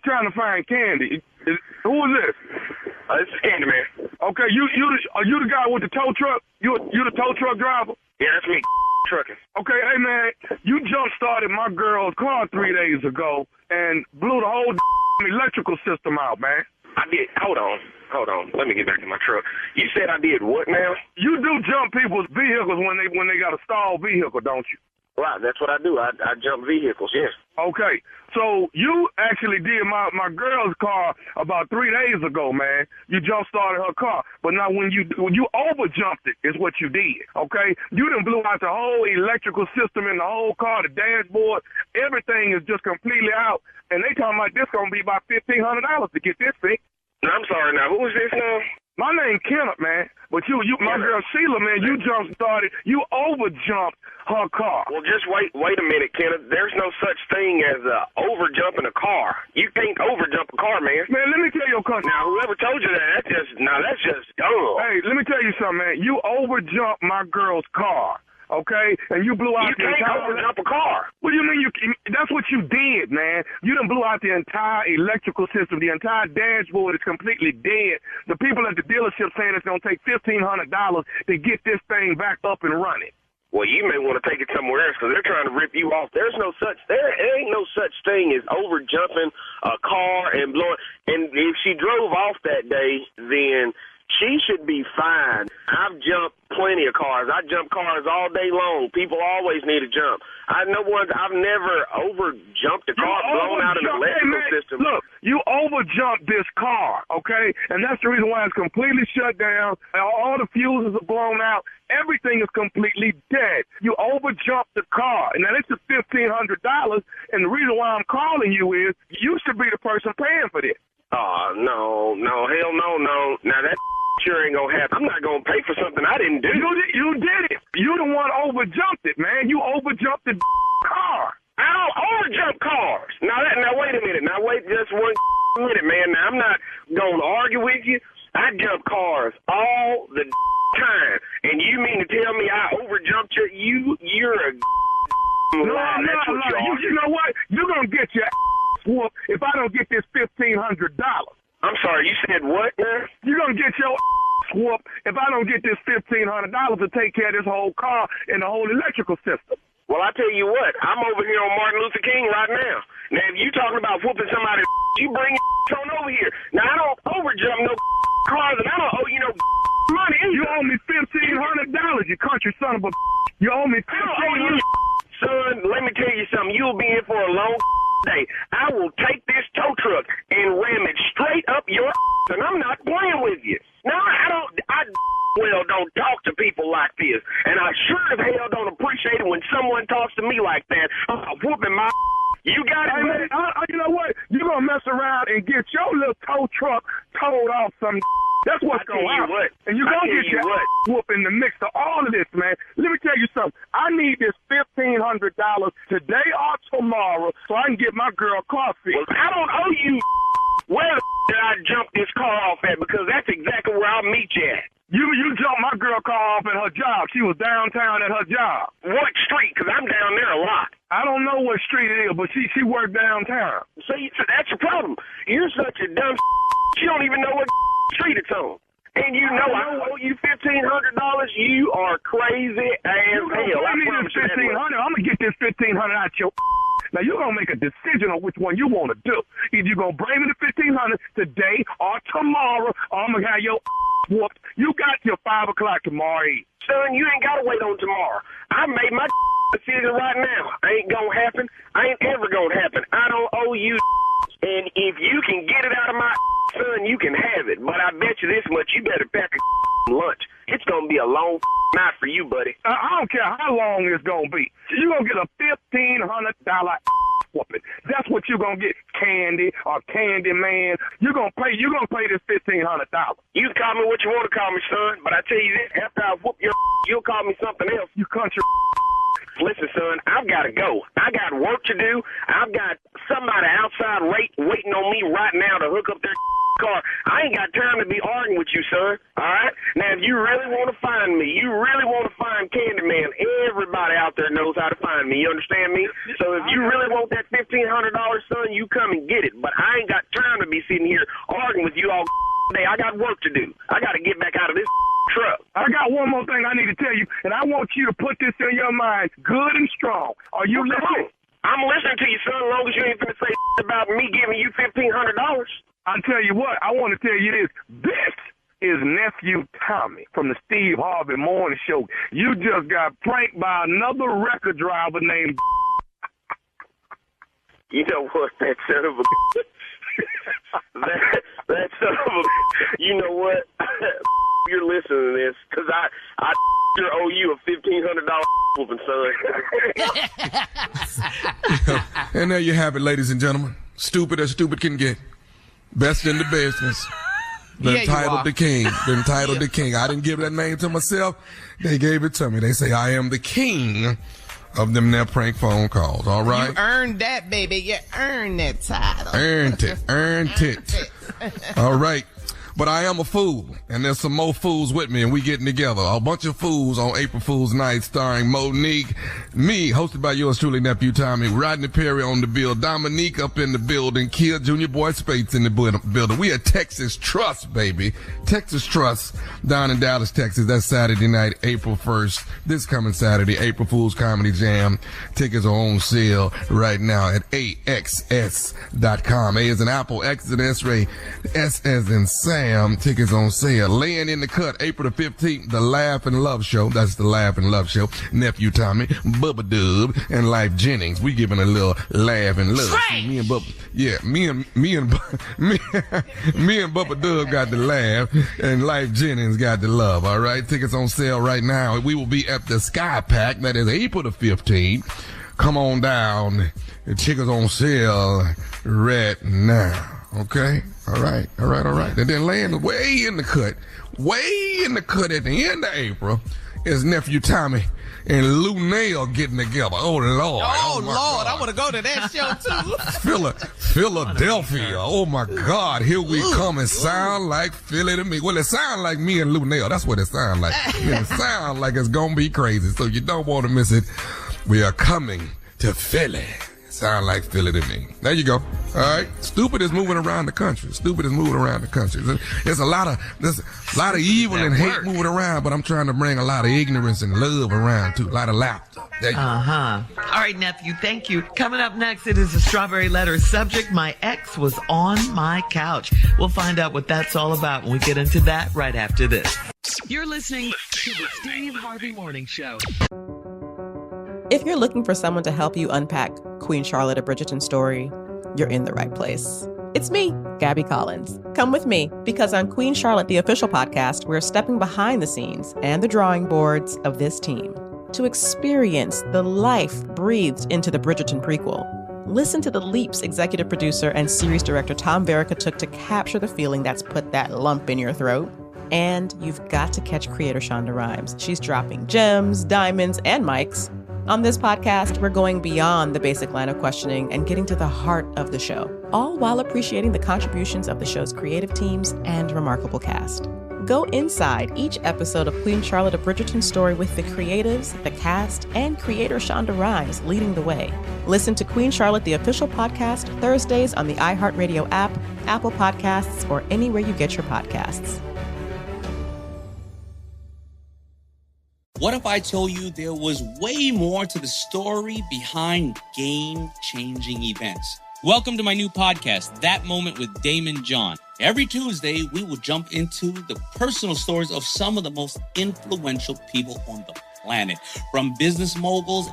trying to find Candy. Who is this? This is Candyman. Okay, are you the guy with the tow truck? You the tow truck driver? Yeah, that's me. Trucking. Okay, hey man, you jump started my girl's car 3 days ago and blew the whole electrical system out, man. I did. Hold on. Let me get back to my truck. You said I did what now? You do jump people's vehicles when they got a stalled vehicle, don't you? Right, that's what I do. I jump vehicles, yes. Okay, so you actually did my girl's car about 3 days ago, man. You jump started her car, but now when you over jumped it is what you did. Okay, you done blew out the whole electrical system in the whole car, the dashboard, everything is just completely out. And they talking about this gonna be about $1,500 to get this fixed. I'm sorry. Now who is this now? My name Kenneth, man. But you, my girl Sheila, man, you jump started. You over jumped her car. Well, just wait a minute, Kenneth. There's no such thing as over jumping a car. You can't over jump a car, man. Man, let me tell you something. Now, whoever told you that, that's just dumb. Hey, let me tell you something, man. You over jumped my girl's car. Okay, and you blew out the entire. You can't over-jump a car. What do you mean? That's what you did, man. You done blew out the entire electrical system. The entire dashboard is completely dead. The people at the dealership saying it's gonna take $1,500 to get this thing back up and running. Well, you may want to take it somewhere else because they're trying to rip you off. There ain't no such thing as over jumping a car and blowing. And if she drove off that day, then she should be fine. I've jumped plenty of cars. I jump cars all day long. People always need to jump. I've never over jumped a car, blown out an electrical system. Look, you over jumped this car, okay? And that's the reason why it's completely shut down. All the fuses are blown out. Everything is completely dead. You over jumped the car. And now this is $1,500. And the reason why I'm calling you is you should be the person paying for this. Oh, no, hell no. Now that sure ain't gonna happen. I'm not gonna pay for something I didn't do. You did it. You the one over jumped it, man. You over jumped the car. I don't over jump cars. Now wait a minute. Now wait just 1 minute, man. Now I'm not gonna argue with you. I jump cars all the time, and you mean to tell me I over jumped you? You're a No. You know what? You're gonna get your whooped if I don't get this $1,500. I'm sorry, you said what, man? You're gonna get your whoop if I don't get this $1,500 to take care of this whole car and the whole electrical system. Well, I tell you what, I'm over here on Martin Luther King right now. Now, if you talking about whooping somebody, you bring your on over here. Now, I don't overjump no cars, and I don't owe you no money. You owe me $1,500, you country son of a. You owe me $1,500. Son, let me tell you something. You'll be in for a long day. I will take this tow truck and ram it straight up your and I'm not playing with you. No, I don't talk to people like this, and I sure as hell don't appreciate it when someone talks to me like that. I'm whooping my. You got it, man. You know what? You're going to mess around and get your little tow truck towed off some. That's what's going to happen. And you're going to get your whoop in the mix of all of this, man. Let me tell you something. I need this $1,500 today or tomorrow so I can get my girl coffee. Well, I don't owe you. Where did I jump this car off at? Because that's exactly where I'll meet you at. You jumped my girl car off at her job. She was downtown at her job. What street? Because I'm down there a lot. I don't know what street it is, but she worked downtown. See, that's your problem. You're such a dumb. You don't even know what street it's on. And you know I owe you $1,500. You are crazy as hell. I promise you $1,500. I'm gonna get this $1,500 out your. Now you're gonna make a decision on which one you want to do. Either you're gonna bring me the $1,500 today or tomorrow, or I'm gonna have your whooped. You got till 5 o'clock tomorrow Eve. Son, you ain't gotta wait on tomorrow. I made my decision right now. Ain't gonna happen. Ain't ever gonna happen. I don't owe you. And if you can get it out of my son, you can have it. But I bet you this much, you better pack a lunch. It's gonna be a long night for you, buddy. I don't care how long it's gonna be. You're gonna get a $1,500 whooping. That's what you're gonna get, Candy or Candy Man. You're gonna pay this $1,500. You can call me what you want to call me, son, but I tell you this, after I whoop your you'll call me something else. You country. Listen, son, I've got to go. I got work to do. I've got somebody outside waiting on me right now to hook up their car. I ain't got time to be arguing with you, son. All right? Now, if you really want to find me, you really want to find Candyman, everybody out there knows how to find me. You understand me? So if you really want that $1,500, son, you come and get it. But I ain't got time to be sitting here arguing with you all day. I got work to do. I got to get back out of this truck. I got one more thing I need to tell you, and I want you to put this in your mind good and strong. Are you listening? I'm listening to you, son, as long as you ain't finna say about me giving you $1,500. I'll tell you what, I want to tell you this. This is Nephew Tommy from the Steve Harvey Morning Show. You just got pranked by another record driver named... You know what, that son of a... that son of a... You know what? You're listening to this, because I sure owe you a $1,500 whooping, son. And there you have it, ladies and gentlemen. Stupid as stupid can get. Best in the business. The entitled the king. The entitled the king. I didn't give that name to myself. They gave it to me. They say I am the king of them there prank phone calls. All right? You earned that, baby. You earned that title. Earned it. All right. But I am a fool, and there's some more fools with me, and we getting together. A bunch of fools on April Fool's Night, starring Monique, me, hosted by yours truly, Nephew Tommy, Rodney Perry on the bill, Dominique up in the building, Kid Junior Boy Spates in the building. We are Texas Trust, baby. Texas Trust down in Dallas, Texas. That's Saturday night, April 1st. This coming Saturday, April Fool's Comedy Jam. Tickets are on sale right now at AXS.com. A as in Apple, X as in X-ray, S as in Sam. Tickets on sale. Laying in the cut, April the 15th, the Laugh and Love Show. That's the Laugh and Love Show. Nephew Tommy, Bubba Dub, and Life Jennings. We giving a little laugh and love. See, me and Bubba, me and Bubba Dub got the laugh, and Life Jennings got the love. All right, tickets on sale right now. We will be at the Sky Pack. That is April the 15th. Come on down. The tickets on sale right now. Okay? All right. And then laying way in the cut at the end of April is Nephew Tommy and Lou Nail getting together. Oh, Lord. Oh Lord. I want to go to that show, too. Philadelphia. Oh, my God. Here we come. It sound like Philly to me. Well, it sound like me and Lou Nail. That's what it sound like. It sound like it's going to be crazy. So you don't want to miss it. We are coming to Philly. Sound like Philly to me. There you go. All right. Stupid is moving around the country. There's a lot of evil and hate moving around, but I'm trying to bring a lot of ignorance and love around too. A lot of laughter. All right, nephew. Thank you. Coming up next, it is a strawberry letter. Subject: my ex was on my couch. We'll find out what that's all about when we get into that right after this. You're listening to the Steve Harvey Morning Show. If you're looking for someone to help you unpack Queen Charlotte of Bridgerton's story, you're in the right place. It's me, Gabby Collins. Come with me, because on Queen Charlotte, the official podcast, we're stepping behind the scenes and the drawing boards of this team to experience the life breathed into the Bridgerton prequel. Listen to the leaps executive producer and series director Tom Verica took to capture the feeling that's put that lump in your throat. And you've got to catch creator Shonda Rhimes. She's dropping gems, diamonds, and mics. On this podcast, we're going beyond the basic line of questioning and getting to the heart of the show, all while appreciating the contributions of the show's creative teams and remarkable cast. Go inside each episode of Queen Charlotte of Bridgerton's story with the creatives, the cast, and creator Shonda Rhimes leading the way. Listen to Queen Charlotte, the official podcast, Thursdays on the iHeartRadio app, Apple Podcasts, or anywhere you get your podcasts. What if I told you there was way more to the story behind game-changing events? Welcome to my new podcast, That Moment with Damon John. Every Tuesday, we will jump into the personal stories of some of the most influential people on the planet, from business moguls.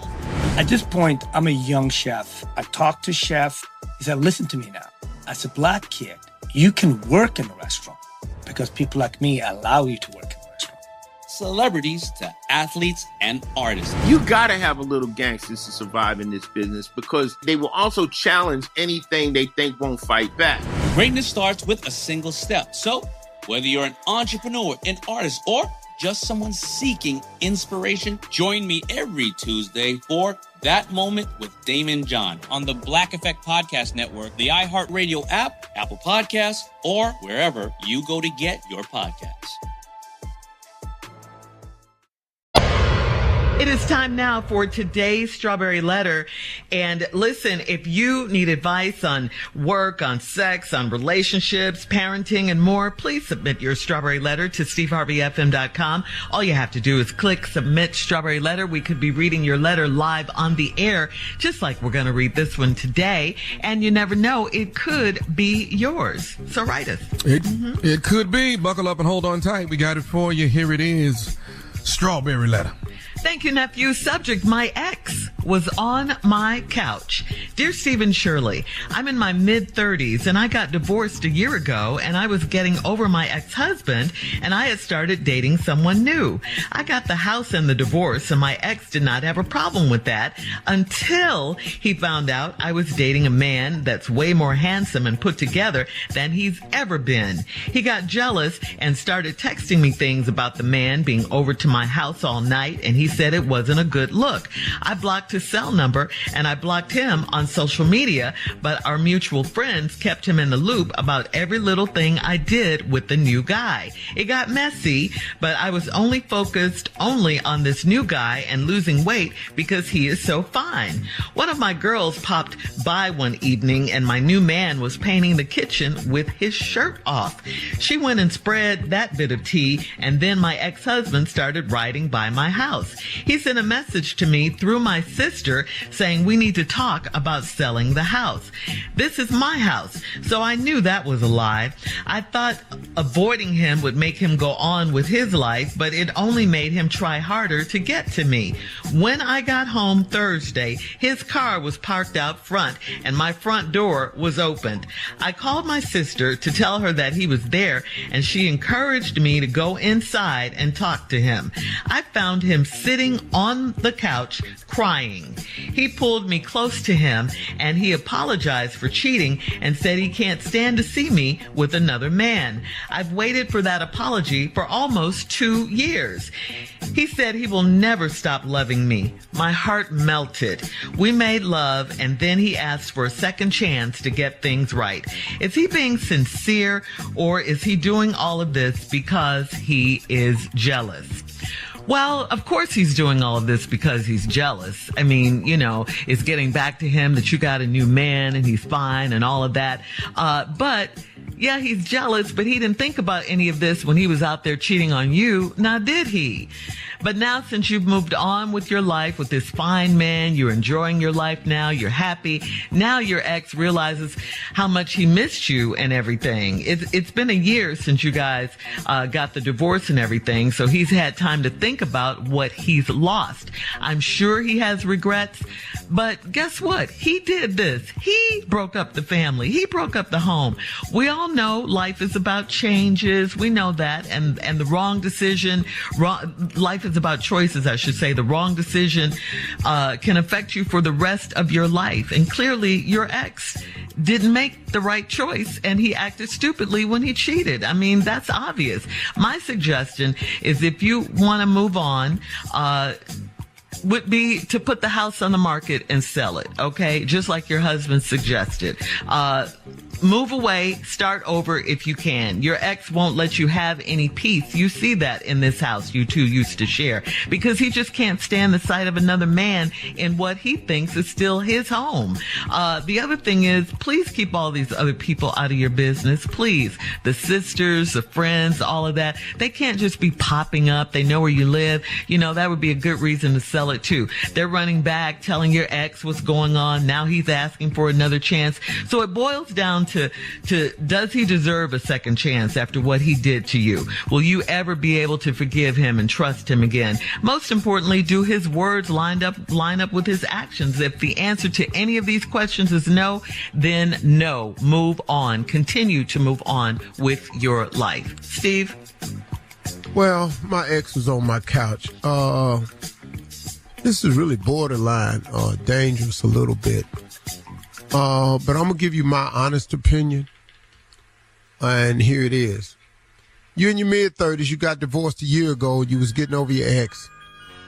At this point, I'm a young chef. I talked to chef. He said, listen to me now. As a black kid, you can work in a restaurant because people like me allow you to work in a restaurant. Celebrities to athletes and artists. You gotta have a little gangsters to survive in this business, because they will also challenge anything they think won't fight back. Greatness starts with a single step. So whether you're an entrepreneur, an artist, or just someone seeking inspiration, join me every Tuesday for That Moment with Damon John on the Black Effect Podcast Network, the iHeartRadio app, Apple Podcasts, or wherever you go to get your podcasts. It is time now for today's Strawberry Letter. And listen, if you need advice on work, on sex, on relationships, parenting, and more, please submit your Strawberry Letter to steveharveyfm.com. All you have to do is click Submit Strawberry Letter. We could be reading your letter live on the air, just like we're going to read this one today. And you never know, it could be yours. So write us. It could be. Buckle up and hold on tight. We got it for you. Here it is. Strawberry Letter. Thank you, nephew. Subject: my ex was on my couch. Dear Steve and Shirley, I'm in my mid-30s and I got divorced a year ago, and I was getting over my ex-husband, and I had started dating someone new. I got the house and the divorce, and my ex did not have a problem with that until he found out I was dating a man that's way more handsome and put together than he's ever been. He got jealous and started texting me things about the man being over to my house all night, and he said it wasn't a good look. I blocked his cell number and I blocked him on social media, but our mutual friends kept him in the loop about every little thing I did with the new guy. It got messy, but I was only focused on this new guy and losing weight because he is so fine. One of my girls popped by one evening and my new man was painting the kitchen with his shirt off. She went and spread that bit of tea, and then my ex-husband started riding by my house. He sent a message to me through my sister saying we need to talk about selling the house. This is my house, so I knew that was a lie. I thought avoiding him would make him go on with his life, but it only made him try harder to get to me. When I got home Thursday, his car was parked out front and my front door was opened. I called my sister to tell her that he was there, and she encouraged me to go inside and talk to him. I found him sitting on the couch crying. He pulled me close to him and he apologized for cheating and said he can't stand to see me with another man. I've waited for that apology for almost 2 years. He said he will never stop loving me. My heart melted. We made love, and then he asked for a second chance to get things right. Is he being sincere, or is he doing all of this because he is jealous? Well, of course he's doing all of this because he's jealous. I mean, it's getting back to him that you got a new man and he's fine and all of that. But yeah, he's jealous, but he didn't think about any of this when he was out there cheating on you. Now, did he? But now, since you've moved on with your life with this fine man, you're enjoying your life now, you're happy. Now your ex realizes how much he missed you and everything. It's been a year since you guys got the divorce and everything, so he's had time to think about what he's lost. I'm sure he has regrets, but guess what? He did this. He broke up the family. He broke up the home. We all know life is about changes. We know that. And the wrong decision, life is about choices, I should say. The wrong decision can affect you for the rest of your life. And clearly your ex didn't make the right choice and he acted stupidly when he cheated. I mean, that's obvious. My suggestion is if you want to move on, would be to put the house on the market and sell it, okay? Just like your husband suggested. Move away, start over if you can. Your ex won't let you have any peace. You see that in this house you two used to share because he just can't stand the sight of another man in what he thinks is still his home. The other thing is, please keep all these other people out of your business. Please. The sisters, the friends, all of that. They can't just be popping up. They know where you live. That would be a good reason to sell it too. They're running back, telling your ex what's going on. Now he's asking for another chance. So it boils down to does he deserve a second chance after what he did to you? Will you ever be able to forgive him and trust him again? Most importantly, do his words line up with his actions? If the answer to any of these questions is no, then no. Move on. Continue to move on with your life. Steve? Well, my ex was on my couch. This is really borderline dangerous a little bit. But I'm going to give you my honest opinion. And here it is. You're in your mid-30s. You got divorced a year ago. You was getting over your ex.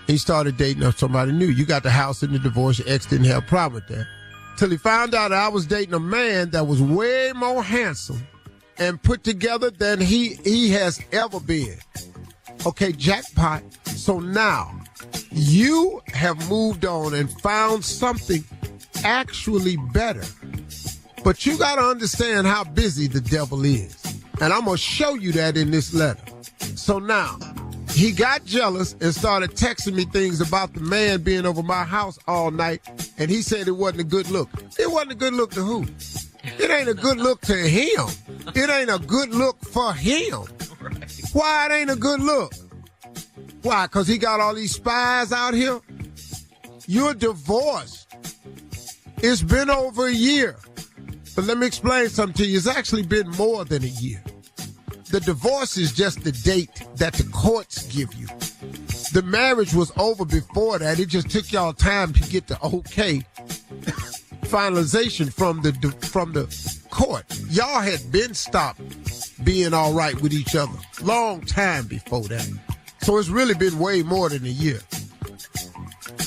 And you started dating somebody new. You got the house in the divorce. Your ex didn't have a problem with that. Till he found out I was dating a man that was way more handsome and put together than he has ever been. Okay, jackpot. So now you have moved on and found something actually better. But you got to understand how busy the devil is. And I'm going to show you that in this letter. So now, he got jealous and started texting me things about the man being over my house all night. And he said it wasn't a good look. It wasn't a good look to who? It ain't a good look to him. It ain't a good look for him. Why it ain't a good look? Why? Because he got all these spies out here? You're divorced. It's been over a year. But let me explain something to you. It's actually been more than a year. The divorce is just the date that the courts give you. The marriage was over before that. It just took y'all time to get the okay finalization from the court. Y'all had been stopped being all right with each other long time before that. So it's really been way more than a year.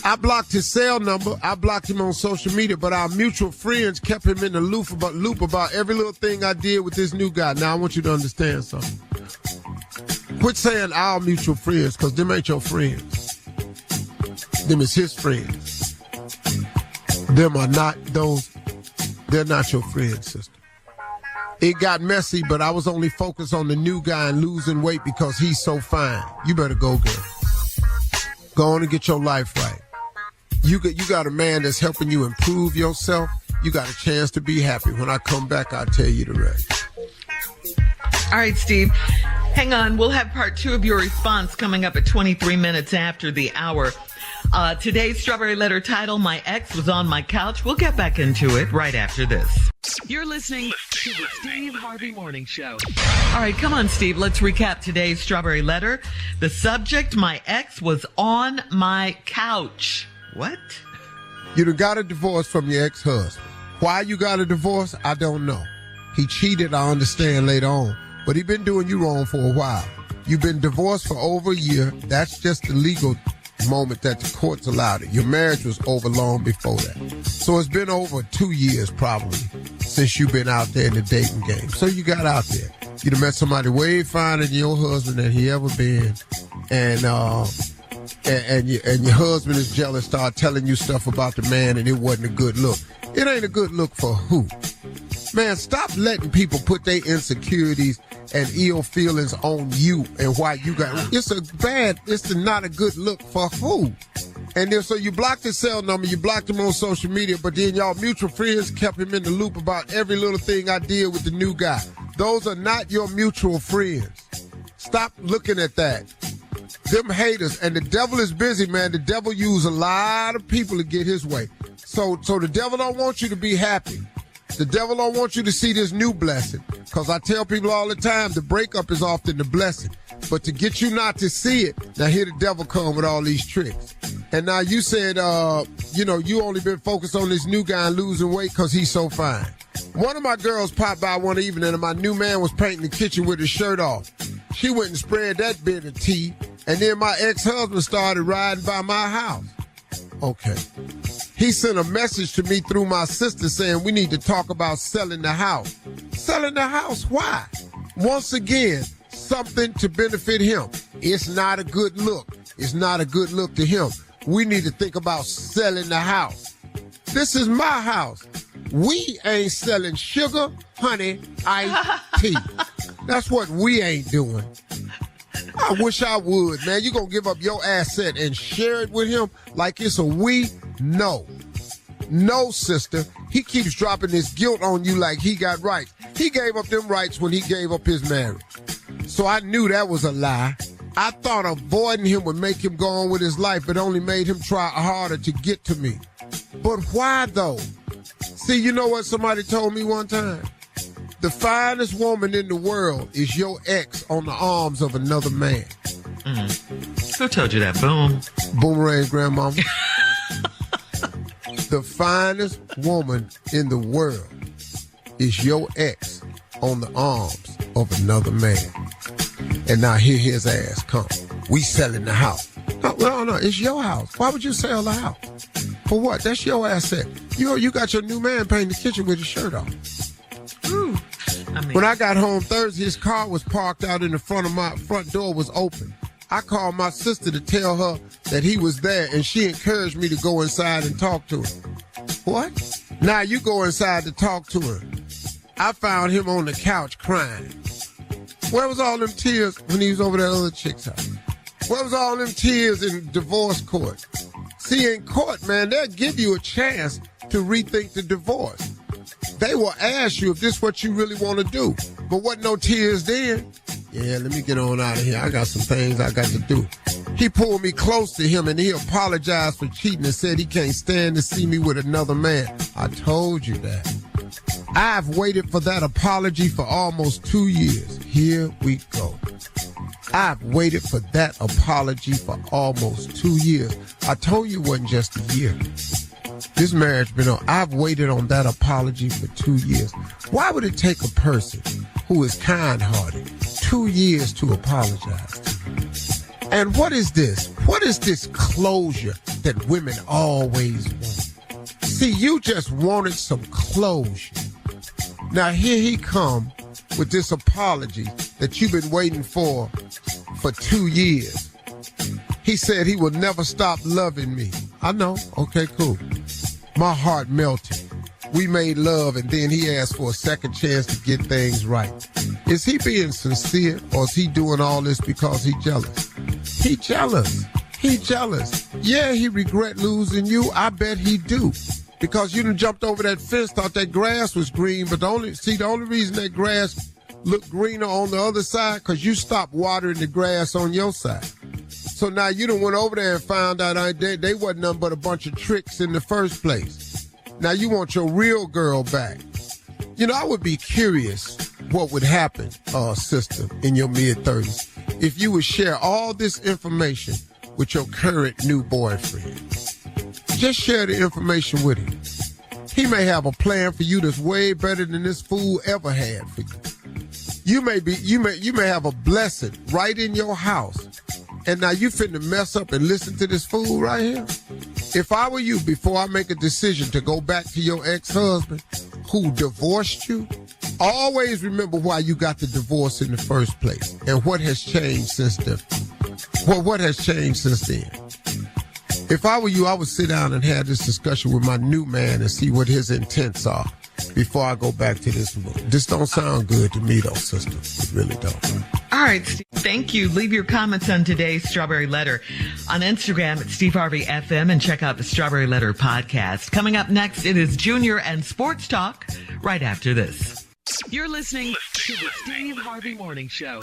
I blocked his cell number. I blocked him on social media, but our mutual friends kept him in the loop about every little thing I did with this new guy. Now, I want you to understand something. Quit saying our mutual friends, because them ain't your friends. Them is his friends. Them are not those. They're not your friends, sister. It got messy, but I was only focused on the new guy and losing weight because he's so fine. You better go, girl. Go on and get your life right. You got a man that's helping you improve yourself. You got a chance to be happy. When I come back, I'll tell you the rest. All right, Steve. Hang on. We'll have part 2 of your response coming up at 23 minutes after the hour. Today's Strawberry Letter title, My Ex Was on My Couch. We'll get back into it right after this. You're listening to the Steve Harvey Morning Show. All right, come on, Steve. Let's recap today's Strawberry Letter. The subject, my ex was on my couch. What? You done got a divorce from your ex-husband. Why you got a divorce, I don't know. He cheated, I understand later on. But he been doing you wrong for a while. You've been divorced for over a year. That's just the legal moment that the courts allowed it. Your marriage was over long before that. So it's been over 2 years probably since you've been out there in the dating game. So you got out there. You done met somebody way finer than your husband that he ever been. And and your husband is jealous, start telling you stuff about the man and it wasn't a good look. It ain't a good look for who? Man, stop letting people put their insecurities and ill feelings on you and why you got it's not a good look for who? And then so you blocked his cell number, you blocked him on social media, but then y'all mutual friends kept him in the loop about every little thing I did with the new guy. Those are not your mutual friends. Stop looking at that. Them haters, and the devil is busy, man. The devil use a lot of people to get his way. So the devil don't want you to be happy. The devil don't want you to see this new blessing. Because I tell people all the time, the breakup is often the blessing. But to get you not to see it, now here the devil come with all these tricks. And now you said, you only been focused on this new guy and losing weight because he's so fine. One of my girls popped by one evening and my new man was painting the kitchen with his shirt off. She went and spread that bit of tea, and then my ex-husband started riding by my house. Okay. He sent a message to me through my sister saying we need to talk about selling the house. Selling the house? Why? Once again, something to benefit him. It's not a good look. It's not a good look to him. We need to think about selling the house. This is my house. We ain't selling sugar, honey, iced tea. That's what we ain't doing. I wish I would, man. You gonna give up your asset and share it with him like it's a we? No. No, sister. He keeps dropping this guilt on you like he got rights. He gave up them rights when he gave up his marriage. So I knew that was a lie. I thought avoiding him would make him go on with his life, but only made him try harder to get to me. But why, though? See, you know what somebody told me one time? The finest woman in the world is your ex on the arms of another man. Who told you that? Boom. Boomerang grandmama. The finest woman in the world is your ex on the arms of another man. And now here his ass come. We selling the house. No, it's your house. Why would you sell the house? For what? That's your asset. You got your new man painting the kitchen with his shirt off. Ooh. When I got home Thursday, his car was parked out in the front of my front door was open. I called my sister to tell her that he was there, and she encouraged me to go inside and talk to him. What? Now you go inside to talk to him. I found him on the couch crying. Where was all them tears when he was over that other chick's house? Where was all them tears in divorce court? See, in court, man, they'll give you a chance to rethink the divorce. They will ask you if this is what you really want to do. But wasn't no tears then. Yeah, let me get on out of here. I got some things I got to do. He pulled me close to him and he apologized for cheating and said he can't stand to see me with another man. I told you that. I've waited for that apology for almost 2 years. Here we go. I've waited for that apology for almost 2 years. I told you it wasn't just a year. This marriage been on. I've waited on that apology for 2 years. Why would it take a person who is kind-hearted 2 years to apologize to you? And what is this? What is this closure that women always want? See, you just wanted some closure. Now here he come with this apology that you've been waiting for 2 years. He said he will never stop loving me. I know. Okay, cool. My heart melted. We made love and then he asked for a second chance to get things right. Is he being sincere or is he doing all this because he's jealous? He jealous. He jealous. Yeah, he regret losing you. I bet he do. Because you done jumped over that fence, thought that grass was green, but the only reason that grass looked greener on the other side, because you stopped watering the grass on your side. So now you done went over there and found out they wasn't nothing but a bunch of tricks in the first place. Now you want your real girl back. You know, I would be curious what would happen, sister, in your mid-30s if you would share all this information with your current new boyfriend. Just share the information with him. He may have a plan for you that's way better than this fool ever had for you. You may have a blessing right in your house. And now you finna mess up and listen to this fool right here? If I were you, before I make a decision to go back to your ex-husband who divorced you, always remember why you got the divorce in the first place and what has changed since then. Well, what has changed since then? If I were you, I would sit down and have this discussion with my new man and see what his intents are before I go back to this one. This don't sound good to me, though, sister. It really don't. All right, Steve, thank you. Leave your comments on today's Strawberry Letter on Instagram at Steve Harvey FM and check out the Strawberry Letter podcast. Coming up next, it is Junior and Sports Talk right after this. You're listening to the Steve Harvey Morning Show.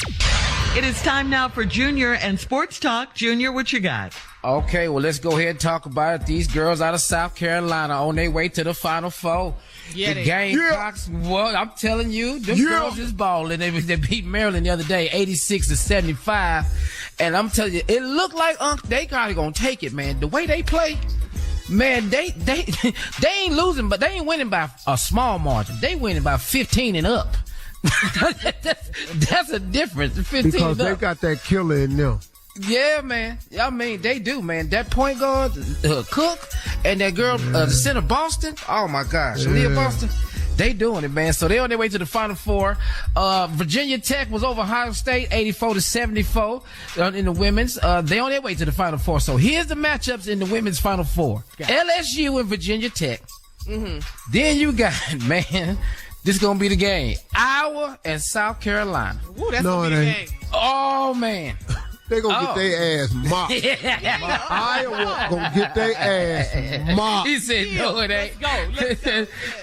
It is time now for Junior and Sports Talk. Junior, what you got? Okay, well, let's go ahead and talk about it. These girls out of South Carolina on their way to the Final Four. Yeah, the Gamecocks, well, I'm telling you, them girls is balling. They beat Maryland the other day, 86-75. And I'm telling you, it looked like they probably gonna take it, man. The way they play, man, they ain't losing, but they ain't winning by a small margin. They winning by 15 and up. that's a difference. 15 because and they up. got that killer in them. Yeah, man. I mean, they do, man. That point guard, Cook, and that girl, the center Boston. Oh my gosh, Leah Boston. They doing it, man. So they on their way to the Final Four. Virginia Tech was over Ohio State, 84-74 in the women's. They on their way to the Final Four. So here's the matchups in the women's Final Four: LSU and Virginia Tech. Mm-hmm. Then you got, man, this is gonna be the game: Iowa and South Carolina. Ooh, that's gonna be the game. Oh man. They gonna get their ass mopped. Iowa gonna get their ass mopped. He said, no, it ain't. Let's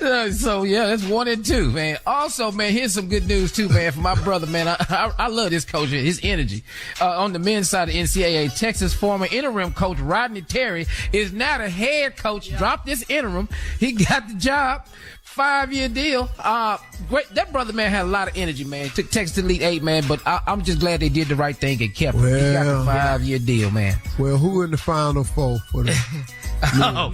go. So, yeah, that's 1 and 2, man. Also, man, here's some good news, too, man, for my brother, man. I love this coach, his energy. On the men's side of the NCAA, Texas former interim coach Rodney Terry is now the head coach. Dropped this interim. He got the job. 5-year deal. Great. That brother, man, had a lot of energy, man. Took Texas to Elite 8, man, but I'm just glad they did the right thing and kept him. He got the 5-year deal, man. Well, who in the Final Four for the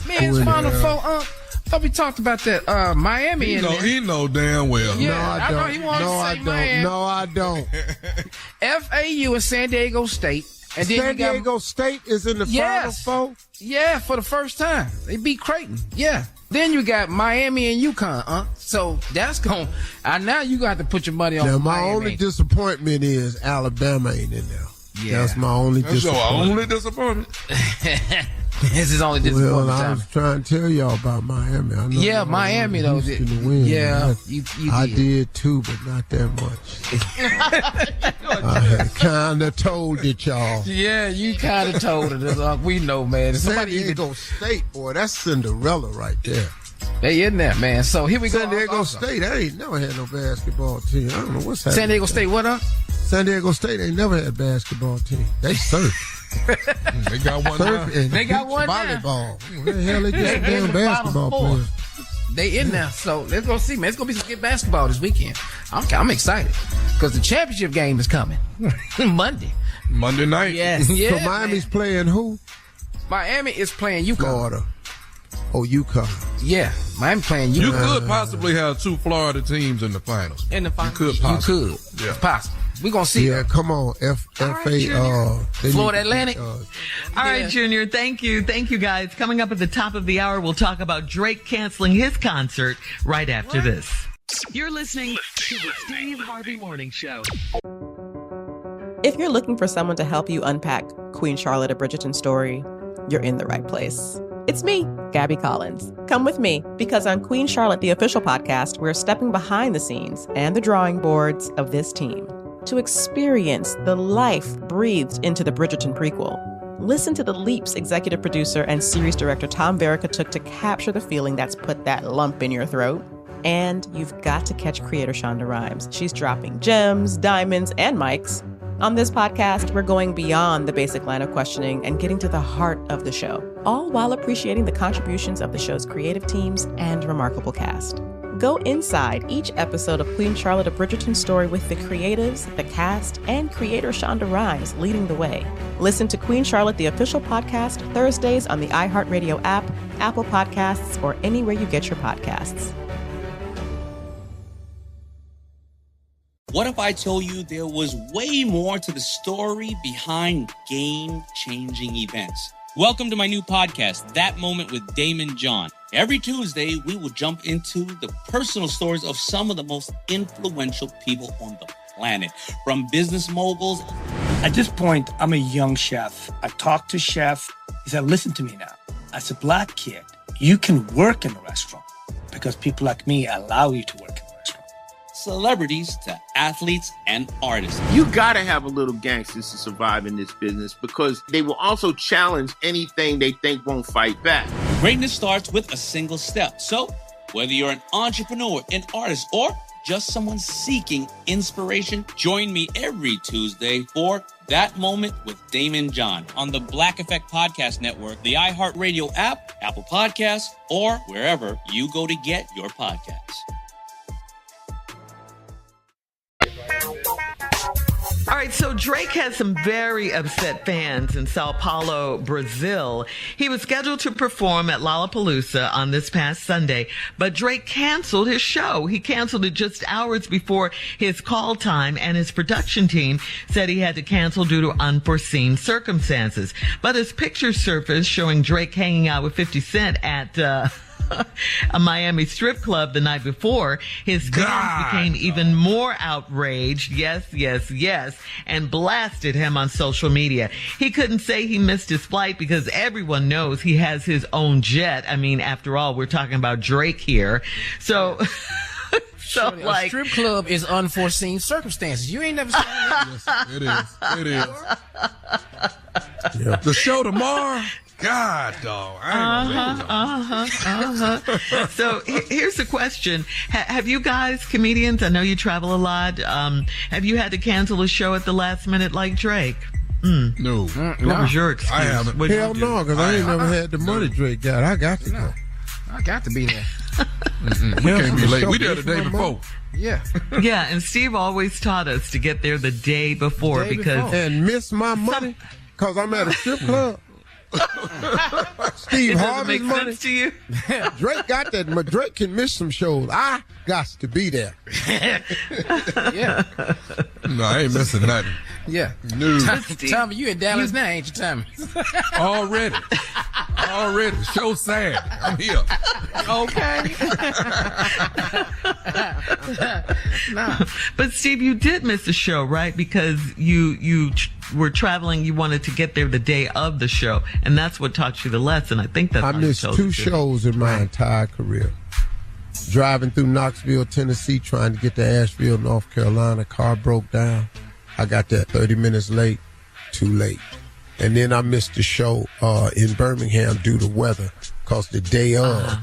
men's Final Four? Thought we talked about that. Miami. He know damn well. Yeah, no, I don't. He wanted to say Miami. No, I don't. FAU and San Diego State. And then San Diego State is in the Final Four? Yeah, for the first time. They beat Creighton. Yeah. Then you got Miami and UConn, So that's going. Now you got to put your money on. Now my Miami. only disappointment is Alabama ain't in there. Yeah. That's my only disappointment. That's your only disappointment. This is only disappointment. Well, I was trying to tell y'all about Miami. I know Miami though. To win. Yeah, I did too, but not that much. I had kind of told it, y'all. Yeah, you kind of told it. We know, man. San Diego State, boy, that's Cinderella right there. They in there, man. So here we go. San Diego State, I ain't never had no basketball team. I don't know what's happening. San Diego State, what up? San Diego State ain't never had a basketball team. They surf. They got one now. They got one volleyball. Where the hell they get some damn basketball players? They in there. So let's go see, man. It's going to be some good basketball this weekend. I'm excited because the championship game is coming Monday night. Yes. So Miami's playing who? Miami is playing UConn. Florida. Oh, UConn. Yeah, Miami playing UConn. You could possibly have 2 Florida teams in the finals. In the finals. You could. Yeah. It's possible. We're going to see. Yeah, come on. Florida Atlantic. All right, Junior. Thank you. Thank you, guys. Coming up at the top of the hour, we'll talk about Drake canceling his concert right after this. You're listening to the Steve Harvey Morning Show. If you're looking for someone to help you unpack Queen Charlotte of Bridgerton's story, you're in the right place. It's me, Gabby Collins. Come with me, because on Queen Charlotte, the official podcast, we're stepping behind the scenes and the drawing boards of this team to experience the life breathed into the Bridgerton prequel. Listen to the leaps executive producer and series director Tom Verica took to capture the feeling that's put that lump in your throat. And you've got to catch creator Shonda Rhimes. She's dropping gems, diamonds, and mics. On this podcast, we're going beyond the basic line of questioning and getting to the heart of the show, all while appreciating the contributions of the show's creative teams and remarkable cast. Go inside each episode of Queen Charlotte of Bridgerton's story with the creatives, the cast, and creator Shonda Rhimes leading the way. Listen to Queen Charlotte, the official podcast, Thursdays on the iHeartRadio app, Apple Podcasts, or anywhere you get your podcasts. What if I told you there was way more to the story behind game-changing events? Welcome to my new podcast, That Moment with Damon John. Every Tuesday, we will jump into the personal stories of some of the most influential people on the planet, from business moguls At this point, I'm a young chef. I talked to chef. He said, listen to me now. As a black kid, you can work in a restaurant because people like me allow you to work in a restaurant. Celebrities to athletes and artists. You gotta have a little gangsters to survive in this business because they will also challenge anything they think won't fight back. Greatness starts with a single step. So, whether you're an entrepreneur, an artist, or just someone seeking inspiration, join me every Tuesday for That Moment with Damon John on the Black Effect Podcast Network, the iHeartRadio app, Apple Podcasts, or wherever you go to get your podcasts. All right, so Drake has some very upset fans in Sao Paulo, Brazil. He was scheduled to perform at Lollapalooza on this past Sunday, but Drake canceled his show. He canceled it just hours before his call time, and his production team said he had to cancel due to unforeseen circumstances. But as pictures surfaced showing Drake hanging out with 50 Cent at a Miami strip club the night before, his fans became even more outraged, yes, and blasted him on social media. He couldn't say he missed his flight because everyone knows he has his own jet. I mean, after all, we're talking about Drake here. So... So, Shirley, like, a strip club is unforeseen circumstances. You ain't never seen that. Yes, it is. Yeah. The show tomorrow. God, dog. So here's the question. Have you guys, comedians, I know you travel a lot, have you had to cancel a show at the last minute like Drake? No. What was your excuse? I haven't. Hell no, because I ain't never had the money Drake got. I got to go. I got to be there. We can't be late. We there the day before. Yeah. Yeah, and Steve always taught us to get there the day before and miss my money because I'm at a strip club. Steve Harvey's money. Sense to you? Drake got that. Drake can miss some shows. I got to be there. Yeah. No, I ain't missing nothing. Yeah. No. Tommy, you in Dallas now, ain't you, Tommy? Already. Show sad. I'm here. Okay. No. But Steve, you did miss the show, right? Because you were traveling. You wanted to get there the day of the show, and that's what taught you the lesson. I think that's. I missed 2 shows in my entire career. Driving through Knoxville, Tennessee, trying to get to Asheville, North Carolina. Car broke down. I got there 30 minutes late. Too late. And then I missed the show in Birmingham due to weather, cause the day of,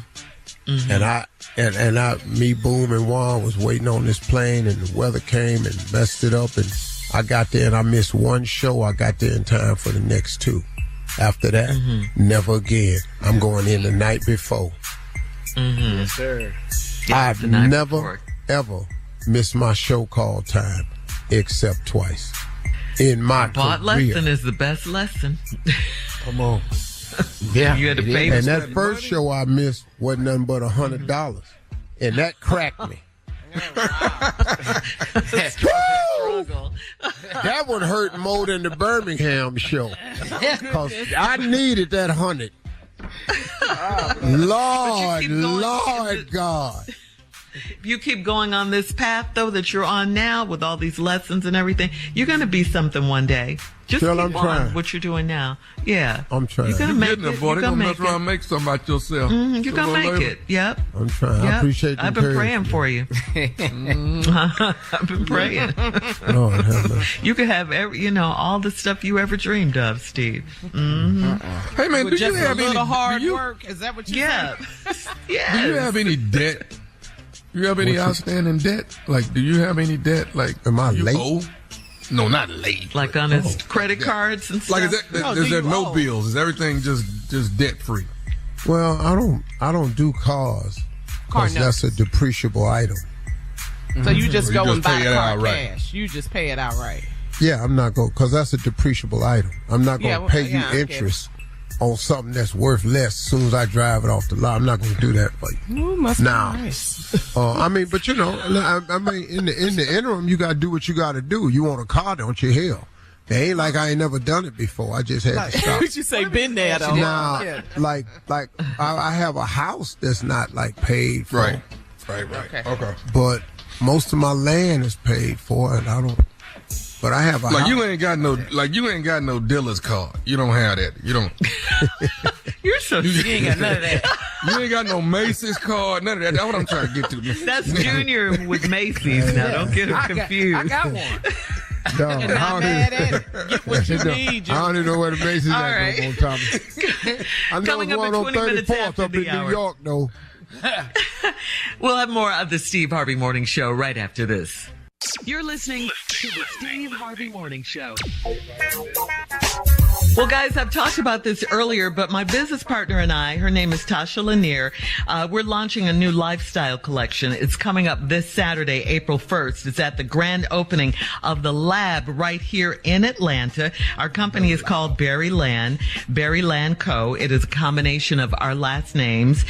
and me, Boom, and Juan was waiting on this plane, and the weather came and messed it up, and I got there and I missed 1 show. I got there in time for the next 2. After that, never again. I'm going in the night before. Yes, sir. I've never ever missed my show call time, except twice. In my career. Lesson is the best lesson. Come on. Yeah. You had to pay. And that first show I missed wasn't nothing but $100. And that cracked me. That one hurt more than the Birmingham show. Because I needed that 100. Lord God. If you keep going on this path, though, that you're on now with all these lessons and everything, you're going to be something one day. Just Phil, keep I'm on trying. what you're doing now. Yeah. I'm trying. You're going to make it. You're going to mess around and make something about yourself. You're going to make it. Yep. I'm trying. Yep. I appreciate the I've been praying for you. I've been praying. Lord have mercy. You could have all the stuff you ever dreamed of, Steve. Hey, man, do you have any hard work? Is that what you Yeah. yeah. Do you have any debt? Do you have any outstanding debt? Like, do you have any debt? Like, am I late? Owe? No, not late. Like on his credit cards and stuff? Like, is there no bills? Is everything just debt free? Well, I don't do cars. Because that's a depreciable item. So you just go and buy the car outright. cash. You just pay it outright. Yeah, I'm not going, because that's a depreciable item. I'm not going to pay you interest on something that's worth less as soon as I drive it off the lot. I'm not going to do that for you. Ooh, must be nice. I mean, but in the interim, you got to do what you got to do. You want a car, don't you? Hell, it ain't like I ain't never done it before. I just had to stop. You say been there though. Nah, like I have a house that's not like paid for. Right. Okay. But most of my land is paid for, and But I have a like you ain't got no dealer's card. You don't have that. You don't. You're so you ain't got none of that. You ain't got no Macy's card. None of that. That's what I'm trying to get to. That's Junior with Macy's. Now don't get him confused. I got one. Dog, And not mad at it. Get what you need. I don't even know where the Macy's All at right. no more, Tommy. I know Coming it's up one at on 20 minutes 34th after up in the hour. New York, though. We'll have more of the Steve Harvey Morning Show right after this. You're listening to the Steve Harvey Morning Show. Well, guys, I've talked about this earlier, but my business partner and I, her name is Tasha Lanier, we're launching a new lifestyle collection. It's coming up this Saturday, April 1st. It's at the grand opening of the Lab right here in Atlanta. Our company is called Berry Land Co. It is a combination of our last names.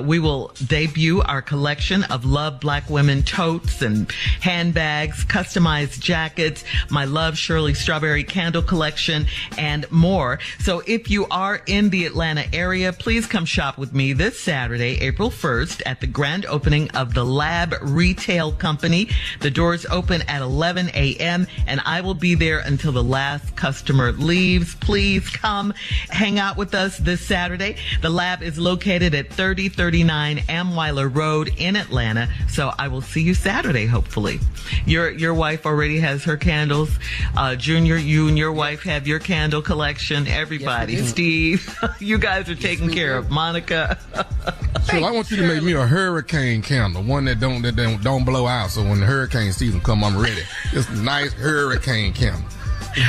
We will debut our collection of Love Black Women totes and handbags, customized jackets, my Love Shirley Strawberry candle collection, and more. So if you are in the Atlanta area, please come shop with me this Saturday, April 1st at the grand opening of the Lab Retail Company. The doors open at 11 a.m. and I will be there until the last customer leaves. Please come hang out with us this Saturday. The Lab is located at 3039 Amweiler Road in Atlanta. So I will see you Saturday, hopefully. Your wife already has her candles. Junior, you and your wife have your candle collection. Everybody, yes, Steve, you guys are taken care of. Monica. So I want you to make me a hurricane candle, one that don't blow out. So when the hurricane season come, I'm ready. Just a nice hurricane candle.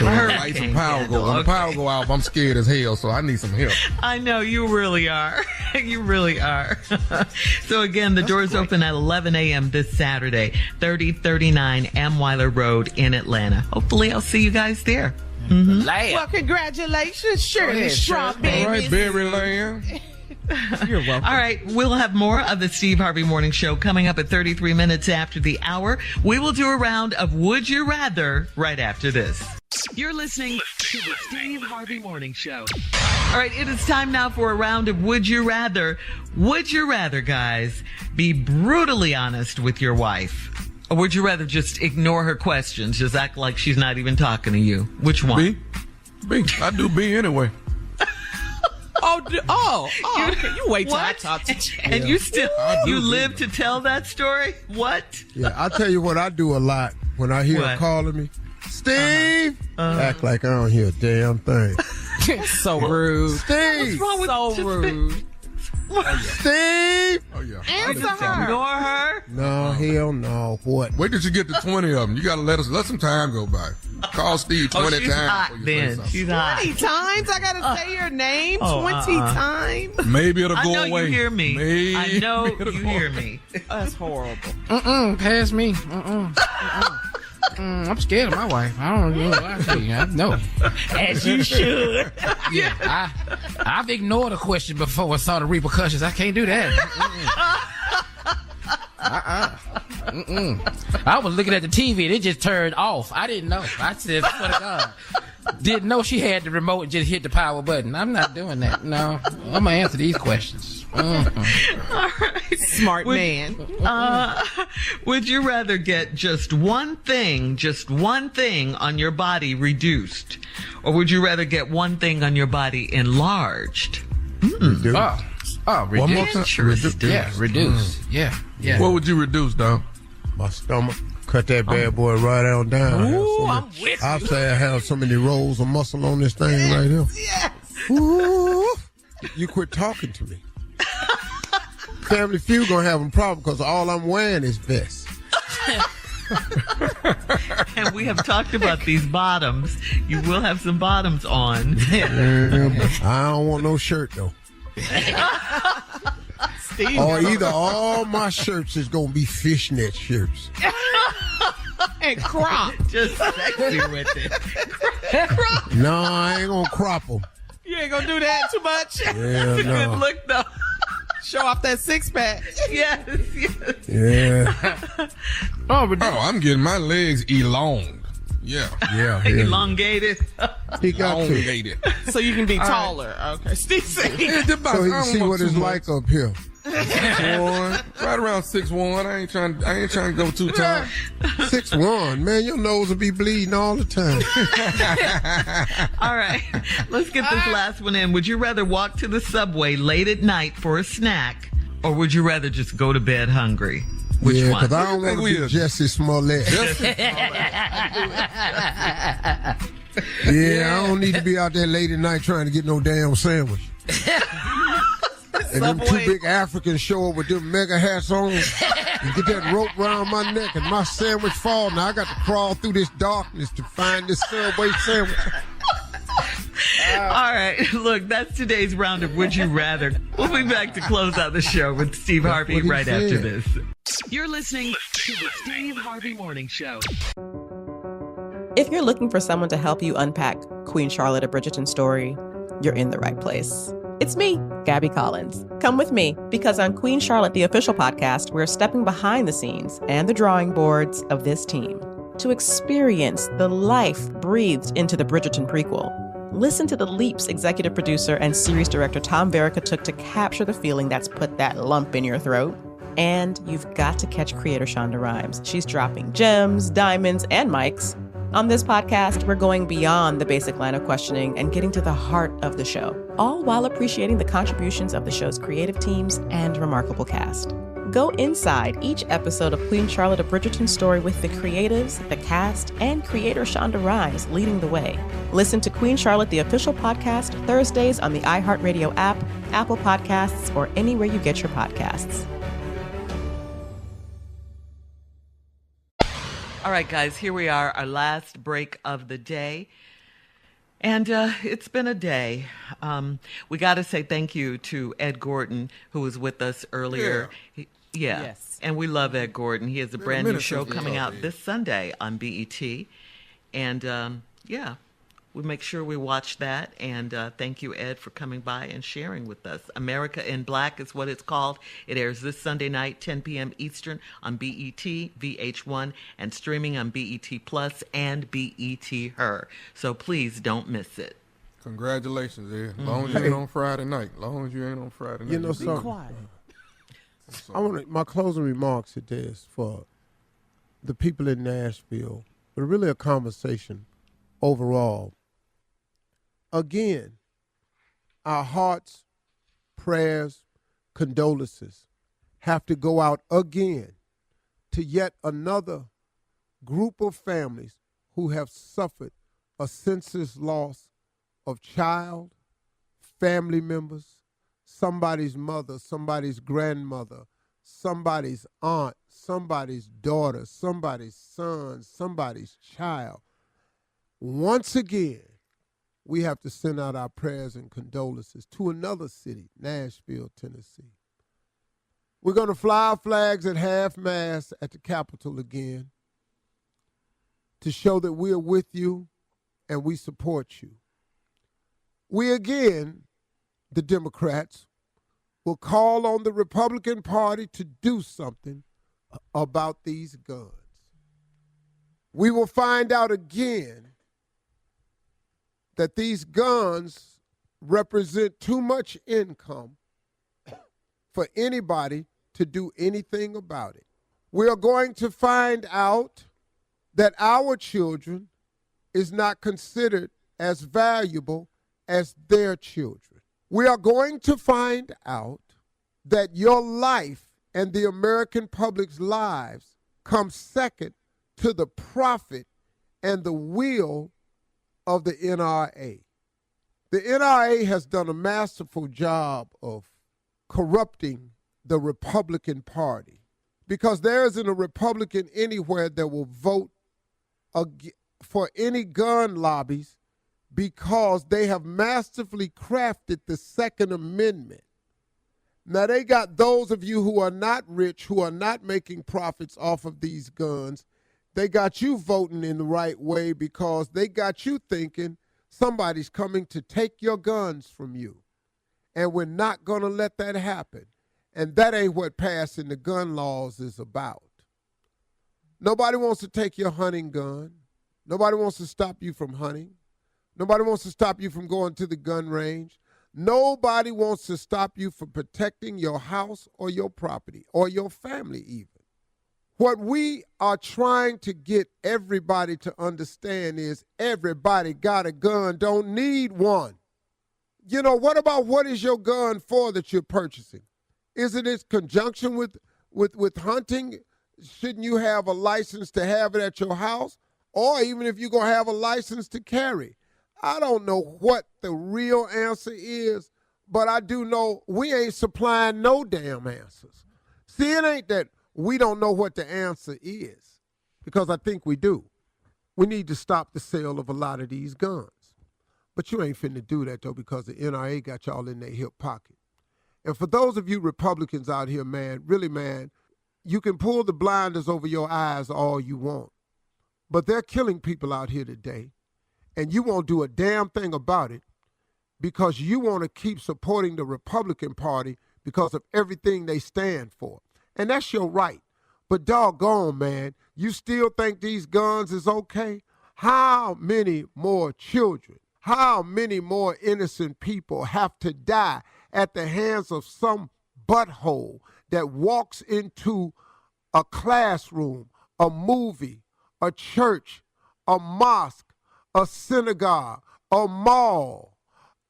Lights and power go. When the power go out, I'm scared as hell, so I need some help. I know, you really are. You really are. So again, the doors open at 11 a.m. this Saturday, 3039 Amweiler Road in Atlanta. Hopefully I'll see you guys there. Mm-hmm. Well, congratulations, Shirley. Strawberry. All right, Berry Land. You're welcome. All right, we'll have more of the Steve Harvey Morning Show coming up at 33 minutes after the hour. We will do a round of Would You Rather right after this. You're listening to the Steve Harvey Morning Show. All right, it is time now for a round of Would You Rather. Would you rather, guys, be brutally honest with your wife? Or would you rather just ignore her questions, just act like she's not even talking to you? Which one? B. I do B anyway. You wait till I talk to you. And you live to tell that story? What? Yeah, I'll tell you what I do a lot when I hear her calling me. Steve! Act like I don't hear a damn thing. So rude. Steve! What's wrong with so rude. Steve! Oh, yeah. Answer her. Ignore her? No, hell no. What? Wait till you get to 20 of them. You got to let some time go by. Call Steve 20 she's times. Hot, then. She's hot. 20 times? I gotta say your name 20 times? Maybe it'll go away. I know you hear me. Maybe I know you hear me. That's horrible. Pass me. I'm scared of my wife. I don't know what I tell you. I know. As you should. Yeah, I've ignored a question before I saw the repercussions. I can't do that. I was looking at the TV and it just turned off. I didn't know. I said, swear to God. Didn't know she had the remote and just hit the power button. I'm not doing that. No. I'm going to answer these questions. All right. Smart man. Would you rather get just one thing on your body reduced? Or would you rather get one thing on your body enlarged? Reduce. Reduce. One more time. Yeah, reduce. Yeah. What would you reduce, dog? My stomach. Cut that bad boy right on down. Ooh, I'm with I'll say I have so many rolls of muscle on this thing right here. Yes. Ooh, you quit talking to me. Family Feud gonna have a problem because all I'm wearing is vests. And we have talked about these bottoms. You will have some bottoms on. I don't want no shirt though. Steve. Or either all my shirts is gonna be fishnet shirts. And crop. Just sexy with it. Crop. No, I ain't gonna crop them. You ain't gonna do that too much. Yeah, It's a no. good look, though. Show off that six pack. Yes. Yeah. Oh, I'm getting my legs elongated. Yeah. Elongated. He got Elongated. So you can be taller. Okay. Steve said. so he can see what it's like up here. 6'1", right around 6'1". I ain't trying to go too tall. 6'1", man, your nose will be bleeding all the time. All right, let's get this last one in. Would you rather walk to the subway late at night for a snack, or would you rather just go to bed hungry? Which one? Because I don't want to be Jesse Smollett. Yeah, I don't need to be out there late at night trying to get no damn sandwich. And them two big Africans show up with them mega hats on and get that rope around my neck and my sandwich fall. Now I got to crawl through this darkness to find this Subway sandwich. All right, look, that's today's round of Would You Rather. We'll be back to close out the show with Steve Harvey right after this. You're listening to the Steve Harvey Morning Show. If you're looking for someone to help you unpack Queen Charlotte of Bridgerton's story, you're in the right place. It's me, Gabby Collins. Come with me, because on Queen Charlotte, the official podcast, we're stepping behind the scenes and the drawing boards of this team to experience the life breathed into the Bridgerton prequel. Listen to the leaps executive producer and series director Tom Verica took to capture the feeling that's put that lump in your throat. And you've got to catch creator Shonda Rhimes. She's dropping gems, diamonds, and mics. On this podcast, we're going beyond the basic line of questioning and getting to the heart of the show, all while appreciating the contributions of the show's creative teams and remarkable cast. Go inside each episode of Queen Charlotte of Bridgerton's story with the creatives, the cast, and creator Shonda Rhimes leading the way. Listen to Queen Charlotte, the official podcast, Thursdays on the iHeartRadio app, Apple Podcasts, or anywhere you get your podcasts. All right, guys, here we are, our last break of the day. And it's been a day. We got to say thank you to Ed Gordon, who was with us earlier. Yeah. Yes. And we love Ed Gordon. He has a brand new show coming out this Sunday on BET. And, we make sure we watch that. And thank you, Ed, for coming by and sharing with us. America in Black is what it's called. It airs this Sunday night, 10 p.m. Eastern on BET, VH1, and streaming on BET Plus and BET Her. So please don't miss it. Congratulations, Ed. As long as you ain't on Friday night. You know something? I want my closing remarks today is for the people in Nashville, but really a conversation overall. Again, our hearts, prayers, condolences have to go out again to yet another group of families who have suffered a senseless loss of child, family members, somebody's mother, somebody's grandmother, somebody's aunt, somebody's daughter, somebody's son, somebody's child. Once again, we have to send out our prayers and condolences to another city, Nashville, Tennessee. We're going to fly our flags at half-mast at the Capitol again to show that we are with you and we support you. We again, the Democrats, will call on the Republican Party to do something about these guns. We will find out again that these guns represent too much income for anybody to do anything about it. We are going to find out that our children is not considered as valuable as their children. We are going to find out that your life and the American public's lives come second to the profit and the will of the NRA. The NRA has done a masterful job of corrupting the Republican Party because there isn't a Republican anywhere that will vote for any gun lobbies because they have masterfully crafted the Second Amendment. Now, they got those of you who are not rich, who are not making profits off of these guns. They got you voting in the right way because they got you thinking somebody's coming to take your guns from you. And we're not going to let that happen. And that ain't what passing the gun laws is about. Nobody wants to take your hunting gun. Nobody wants to stop you from hunting. Nobody wants to stop you from going to the gun range. Nobody wants to stop you from protecting your house or your property or your family even. What we are trying to get everybody to understand is everybody got a gun, don't need one. You know, what about what is your gun for that you're purchasing? Is it in conjunction with hunting? Shouldn't you have a license to have it at your house? Or even if you're going to have a license to carry? I don't know what the real answer is, but I do know we ain't supplying no damn answers. See, it ain't that we don't know what the answer is, because I think we do. We need to stop the sale of a lot of these guns. But you ain't finna do that, though, because the NRA got y'all in their hip pocket. And for those of you Republicans out here, man, really, man, you can pull the blinders over your eyes all you want. But they're killing people out here today, and you won't do a damn thing about it because you want to keep supporting the Republican Party because of everything they stand for. And that's your right. But doggone, man, you still think these guns is okay? How many more children, how many more innocent people have to die at the hands of some butthole that walks into a classroom, a movie, a church, a mosque, a synagogue, a mall,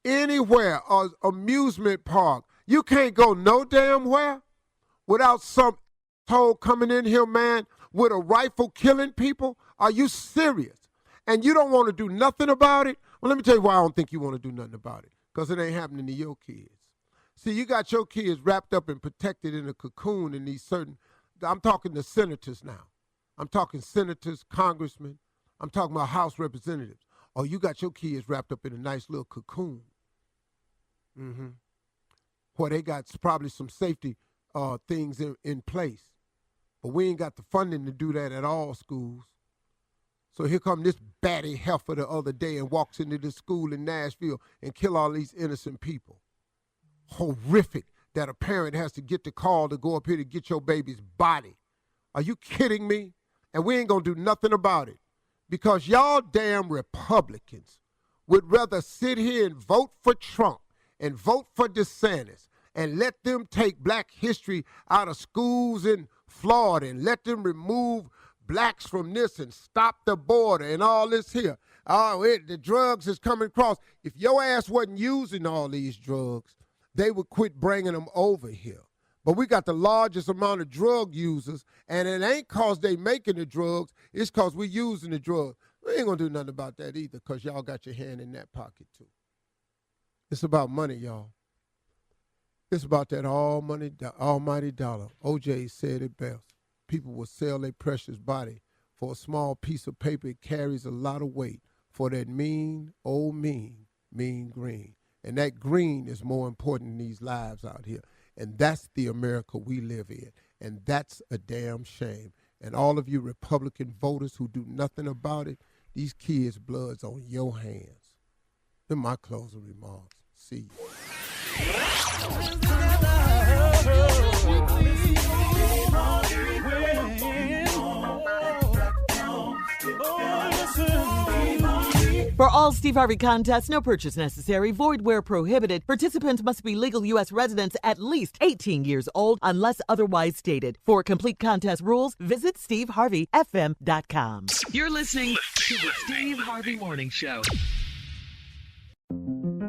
anywhere, an amusement park? You can't go no damn where without some asshole coming in here, man, with a rifle killing people? Are you serious? And you don't want to do nothing about it? Well, let me tell you why I don't think you want to do nothing about it. Because it ain't happening to your kids. See, you got your kids wrapped up and protected in a cocoon in these certain, I'm talking to senators now. I'm talking senators, congressmen. I'm talking about House representatives. Oh, you got your kids wrapped up in a nice little cocoon. Where they got probably some safety things in place. But we ain't got the funding to do that at all schools. So here come this batty heifer the other day and walks into this school in Nashville and kill all these innocent people. Horrific that a parent has to get the call to go up here to get your baby's body. Are you kidding me? And we ain't gonna do nothing about it because y'all damn Republicans would rather sit here and vote for Trump and vote for DeSantis and let them take black history out of schools in Florida and let them remove blacks from this and stop the border and all this here. The drugs is coming across. If your ass wasn't using all these drugs, they would quit bringing them over here. But we got the largest amount of drug users, and it ain't cause they making the drugs, it's cause we using the drugs. We ain't gonna do nothing about that either, cause y'all got your hand in that pocket too. It's about money, y'all. It's about that almighty dollar. OJ said it best. People will sell their precious body for a small piece of paper. It carries a lot of weight for that mean green. And that green is more important in these lives out here. And that's the America we live in. And that's a damn shame. And all of you Republican voters who do nothing about it, these kids' blood's on your hands. They're my closing remarks. See you. For all Steve Harvey contests, no purchase necessary, void where prohibited. Participants must be legal U.S. residents at least 18 years old unless otherwise stated. For complete contest rules, visit SteveHarveyFM.com. You're listening to the Steve Harvey Morning Show.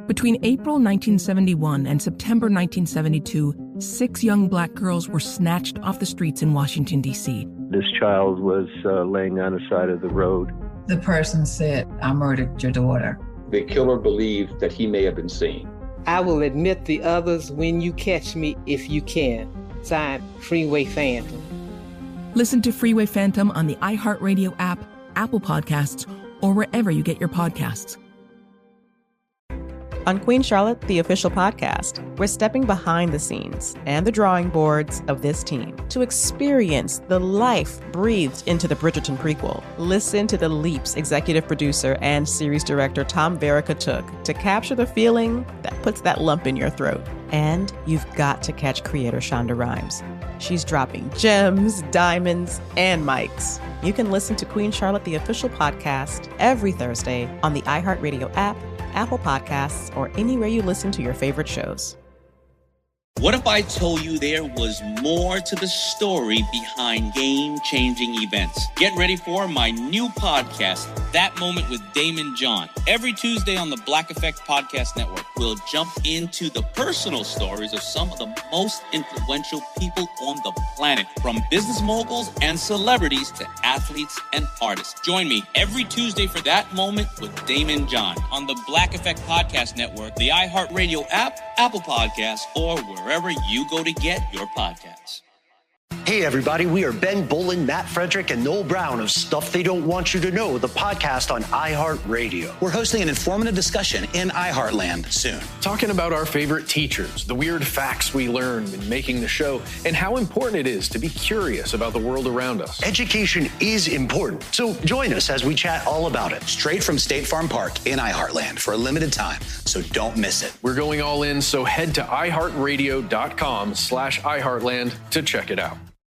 Between April 1971 and September 1972, 6 young black girls were snatched off the streets in Washington, D.C. This child was laying on the side of the road. The person said, "I murdered your daughter." The killer believed that he may have been seen. I will admit the others when you catch me if you can. Signed, Freeway Phantom. Listen to Freeway Phantom on the iHeartRadio app, Apple Podcasts, or wherever you get your podcasts. On Queen Charlotte, the official podcast, we're stepping behind the scenes and the drawing boards of this team to experience the life breathed into the Bridgerton prequel. Listen to the leaps executive producer and series director Tom Verica took to capture the feeling that puts that lump in your throat. And you've got to catch creator Shonda Rhimes. She's dropping gems, diamonds, and mics. You can listen to Queen Charlotte, the official podcast, every Thursday on the iHeartRadio app, Apple Podcasts, or anywhere you listen to your favorite shows. What if I told you there was more to the story behind game-changing events? Get ready for my new podcast, That Moment with Damon John. Every Tuesday on the Black Effect Podcast Network, we'll jump into the personal stories of some of the most influential people on the planet, from business moguls and celebrities to athletes and artists. Join me every Tuesday for That Moment with Damon John on the Black Effect Podcast Network, the iHeartRadio app, Apple Podcasts, or wherever you go to get your podcasts. Hey, everybody, we are Ben Bolin, Matt Frederick, and Noel Brown of Stuff They Don't Want You to Know, the podcast on iHeartRadio. We're hosting an informative discussion in iHeartland soon. Talking about our favorite teachers, the weird facts we learned in making the show, and how important it is to be curious about the world around us. Education is important, so join us as we chat all about it. Straight from State Farm Park in iHeartland for a limited time, so don't miss it. We're going all in, so head to iHeartRadio.com/iHeartland to check it out.